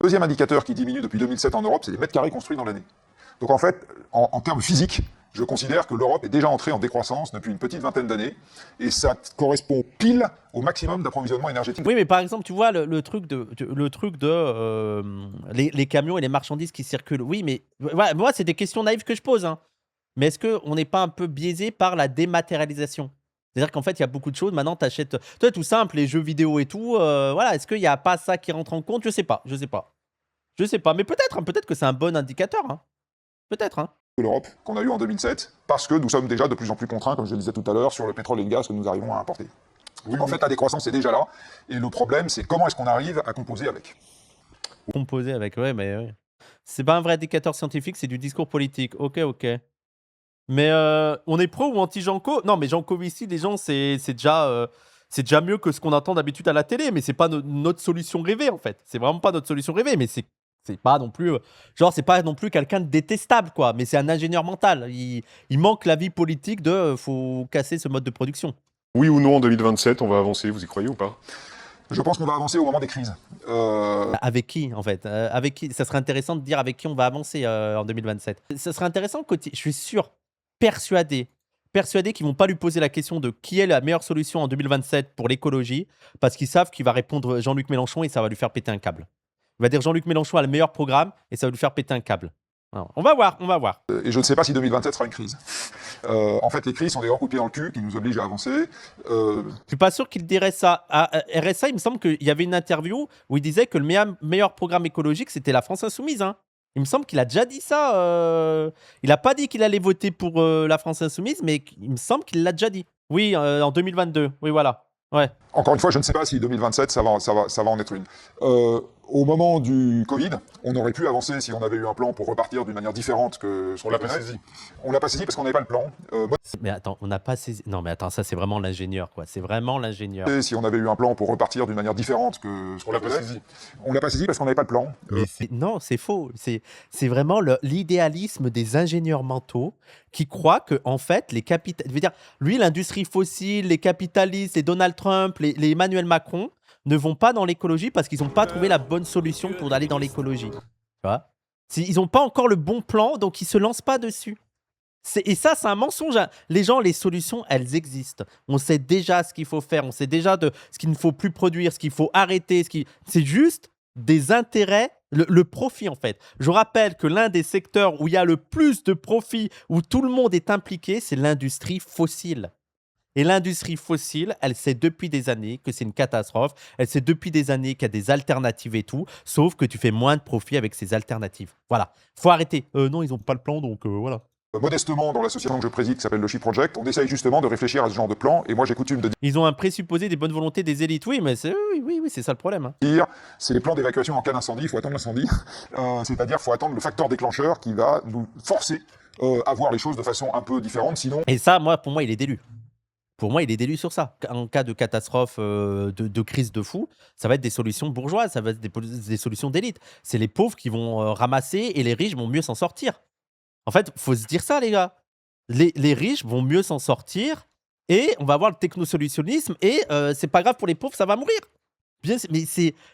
Deuxième indicateur qui diminue depuis 2007 en Europe, c'est les mètres carrés construits dans l'année. Donc en fait, en termes physiques, je considère que l'Europe est déjà entrée en décroissance depuis une petite vingtaine d'années, et ça correspond pile au maximum d'approvisionnement énergétique. Oui, mais par exemple, tu vois le truc de les camions et les marchandises qui circulent. Oui, mais voilà, moi, c'est des questions naïves que je pose, hein. Mais est-ce qu'on n'est pas un peu biaisé par la dématérialisation? C'est-à-dire qu'en fait, il y a beaucoup de choses. Maintenant, tu achètes. Toi, tout simple, les jeux vidéo et tout. Voilà, est-ce qu'il n'y a pas ça qui rentre en compte? Je sais pas. Mais peut-être, hein, peut-être que c'est un bon indicateur, hein. Peut-être, hein. De l'Europe qu'on a eu en 2007, parce que nous sommes déjà de plus en plus contraints, comme je le disais tout à l'heure, sur le pétrole et le gaz que nous arrivons à importer. Donc en fait, la décroissance est déjà là, et le problème, c'est comment est-ce qu'on arrive à composer avec. Composer avec, ouais, mais ouais. C'est pas un vrai indicateur scientifique, c'est du discours politique. Ok. Mais on est pro ou anti-Janco? Non, mais Janco ici, les gens, c'est déjà mieux que ce qu'on entend d'habitude à la télé, mais c'est pas notre solution rêvée en fait. C'est vraiment pas notre solution rêvée, mais c'est pas non plus c'est pas non plus quelqu'un de détestable quoi, mais c'est un ingénieur mental. Il manque la vie politique de faut casser ce mode de production. Oui ou non, en 2027, on va avancer, vous y croyez ou pas? Je pense qu'on va avancer au moment des crises. Avec qui en fait? Avec qui? Ça serait intéressant de dire avec qui on va avancer en 2027. Ça serait intéressant je suis sûr, persuadé qu'ils vont pas lui poser la question de qui est la meilleure solution en 2027 pour l'écologie, parce qu'ils savent qu'il va répondre Jean-Luc Mélenchon et ça va lui faire péter un câble. Il va dire Jean-Luc Mélenchon a le meilleur programme et ça va lui faire péter un câble. Alors, on va voir. Et je ne sais pas si 2027 sera une crise. En fait, les crises sont des grands coups de pied dans le cul qui nous obligent à avancer. Je suis pas sûr qu'il dirait ça. À RSA, il me semble qu'il y avait une interview où il disait que le meilleur programme écologique, c'était la France Insoumise, hein. Il me semble qu'il a déjà dit ça. Il n'a pas dit qu'il allait voter pour la France Insoumise, mais il me semble qu'il l'a déjà dit. Oui, en 2022. Oui, voilà. Ouais. Encore une fois, je ne sais pas si 2027, ça va en être une. Au moment du Covid, on aurait pu avancer si on avait eu un plan pour repartir d'une manière différente que ce qu'on l'a pas saisi. On l'a pas saisi parce qu'on n'avait pas le plan. Mais attends, on n'a pas saisi. Non, mais attends, ça c'est vraiment l'ingénieur, quoi. C'est vraiment l'ingénieur. Si on avait eu un plan pour repartir d'une manière différente que ce qu'on l'a pas saisi. On l'a pas saisi parce qu'on n'avait pas le plan. Non, c'est faux. C'est vraiment l'idéalisme des ingénieurs mentaux qui croient que en fait les capitalistes, je veux dire, lui, l'industrie fossile, les capitalistes, les Donald Trump, les Emmanuel Macron ne vont pas dans l'écologie parce qu'ils n'ont pas trouvé la bonne solution pour aller dans l'écologie. Tu vois? Ils n'ont pas encore le bon plan, donc ils ne se lancent pas dessus. Et ça, c'est un mensonge. Les gens, les solutions, elles existent. On sait déjà ce qu'il faut faire. On sait déjà ce qu'il ne faut plus produire, ce qu'il faut arrêter. C'est juste des intérêts, le profit en fait. Je rappelle que l'un des secteurs où il y a le plus de profit, où tout le monde est impliqué, c'est l'industrie fossile. Et l'industrie fossile, elle sait depuis des années que c'est une catastrophe. Elle sait depuis des années qu'il y a des alternatives et tout, sauf que tu fais moins de profit avec ces alternatives. Voilà. Faut arrêter. Non, ils n'ont pas le plan, donc voilà. Modestement, dans l'association que je préside, qui s'appelle le She Project, on essaye justement de réfléchir à ce genre de plan, et moi j'ai coutume de Ils ont un présupposé des bonnes volontés des élites. Oui, mais oui, c'est ça le problème, hein. dire, c'est les plans d'évacuation en cas d'incendie, il faut attendre l'incendie, c'est-à-dire il faut attendre le facteur déclencheur qui va nous forcer à voir les choses de façon un peu différente, sinon... Et ça, pour moi, il est délu. Pour moi, il est délu sur ça. En cas de catastrophe, de crise de fou, ça va être des solutions bourgeoises, ça va être des solutions d'élite. C'est les pauvres qui vont ramasser et les riches vont mieux s'en sortir. En fait, faut se dire ça, les gars. Les riches vont mieux s'en sortir et on va avoir le technosolutionnisme et c'est pas grave pour les pauvres, ça va mourir. Bien, mais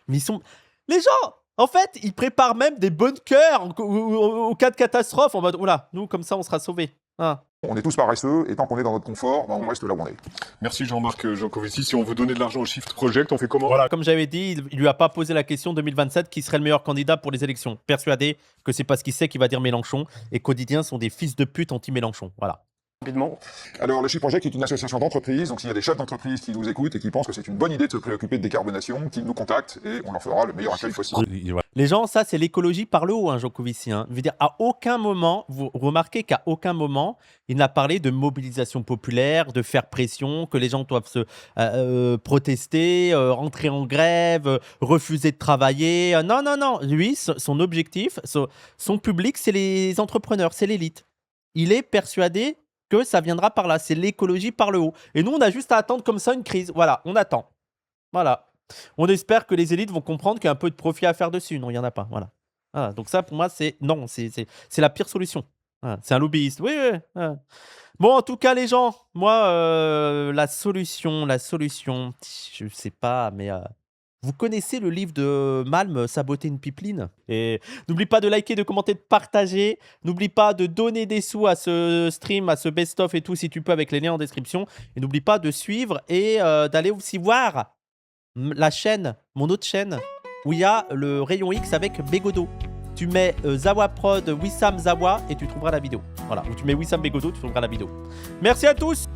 ils sont... Les gens, en fait, ils préparent même des bunkers au cas de catastrophe en mode, oula, nous, comme ça, on sera sauvés. Ah. On est tous paresseux, et tant qu'on est dans notre confort, on reste là où on est. Merci Jean-Marc Jancovici. Si on veut donner de l'argent au Shift Project, on fait comment? Voilà, comme j'avais dit, il lui a pas posé la question 2027 qui serait le meilleur candidat pour les élections. Persuadé que c'est parce qu'il sait qu'il va dire Mélenchon et quotidiens sont des fils de pute anti-Mélenchon. Voilà. Rapidement. Alors, le Shift Project est une association d'entreprises, donc s'il y a des chefs d'entreprise qui nous écoutent et qui pensent que c'est une bonne idée de se préoccuper de décarbonation, qu'ils nous contactent et on leur fera le meilleur accueil possible. Les gens, ça, c'est l'écologie par le haut, hein, Jancovici. Hein. Je veux dire, à aucun moment, vous remarquez qu'à aucun moment, il n'a parlé de mobilisation populaire, de faire pression, que les gens doivent se protester, rentrer en grève, refuser de travailler. Non, non, non. Lui, son objectif, son public, c'est les entrepreneurs, c'est l'élite. Il est persuadé que ça viendra par là. C'est l'écologie par le haut. Et nous, on a juste à attendre comme ça une crise. Voilà, on attend. Voilà. On espère que les élites vont comprendre qu'il y a un peu de profit à faire dessus. Non, il n'y en a pas. Voilà. Voilà. Donc ça, pour moi, c'est non, c'est la pire solution. Voilà. C'est un lobbyiste. Oui, oui. Voilà. Bon, en tout cas, les gens, moi, la solution, je sais pas, mais vous connaissez le livre de Malm, Saboter une pipeline? Et n'oublie pas de liker, de commenter, de partager. N'oublie pas de donner des sous à ce stream, à ce best-of et tout, si tu peux, avec les liens en description. Et n'oublie pas de suivre et d'aller aussi voir la chaîne, mon autre chaîne, où il y a le rayon X avec Bégodo. Tu mets Zawa Prod, Wissam Zawa et tu trouveras la vidéo. Voilà, ou tu mets Wissam Bégodo, tu trouveras la vidéo. Merci à tous!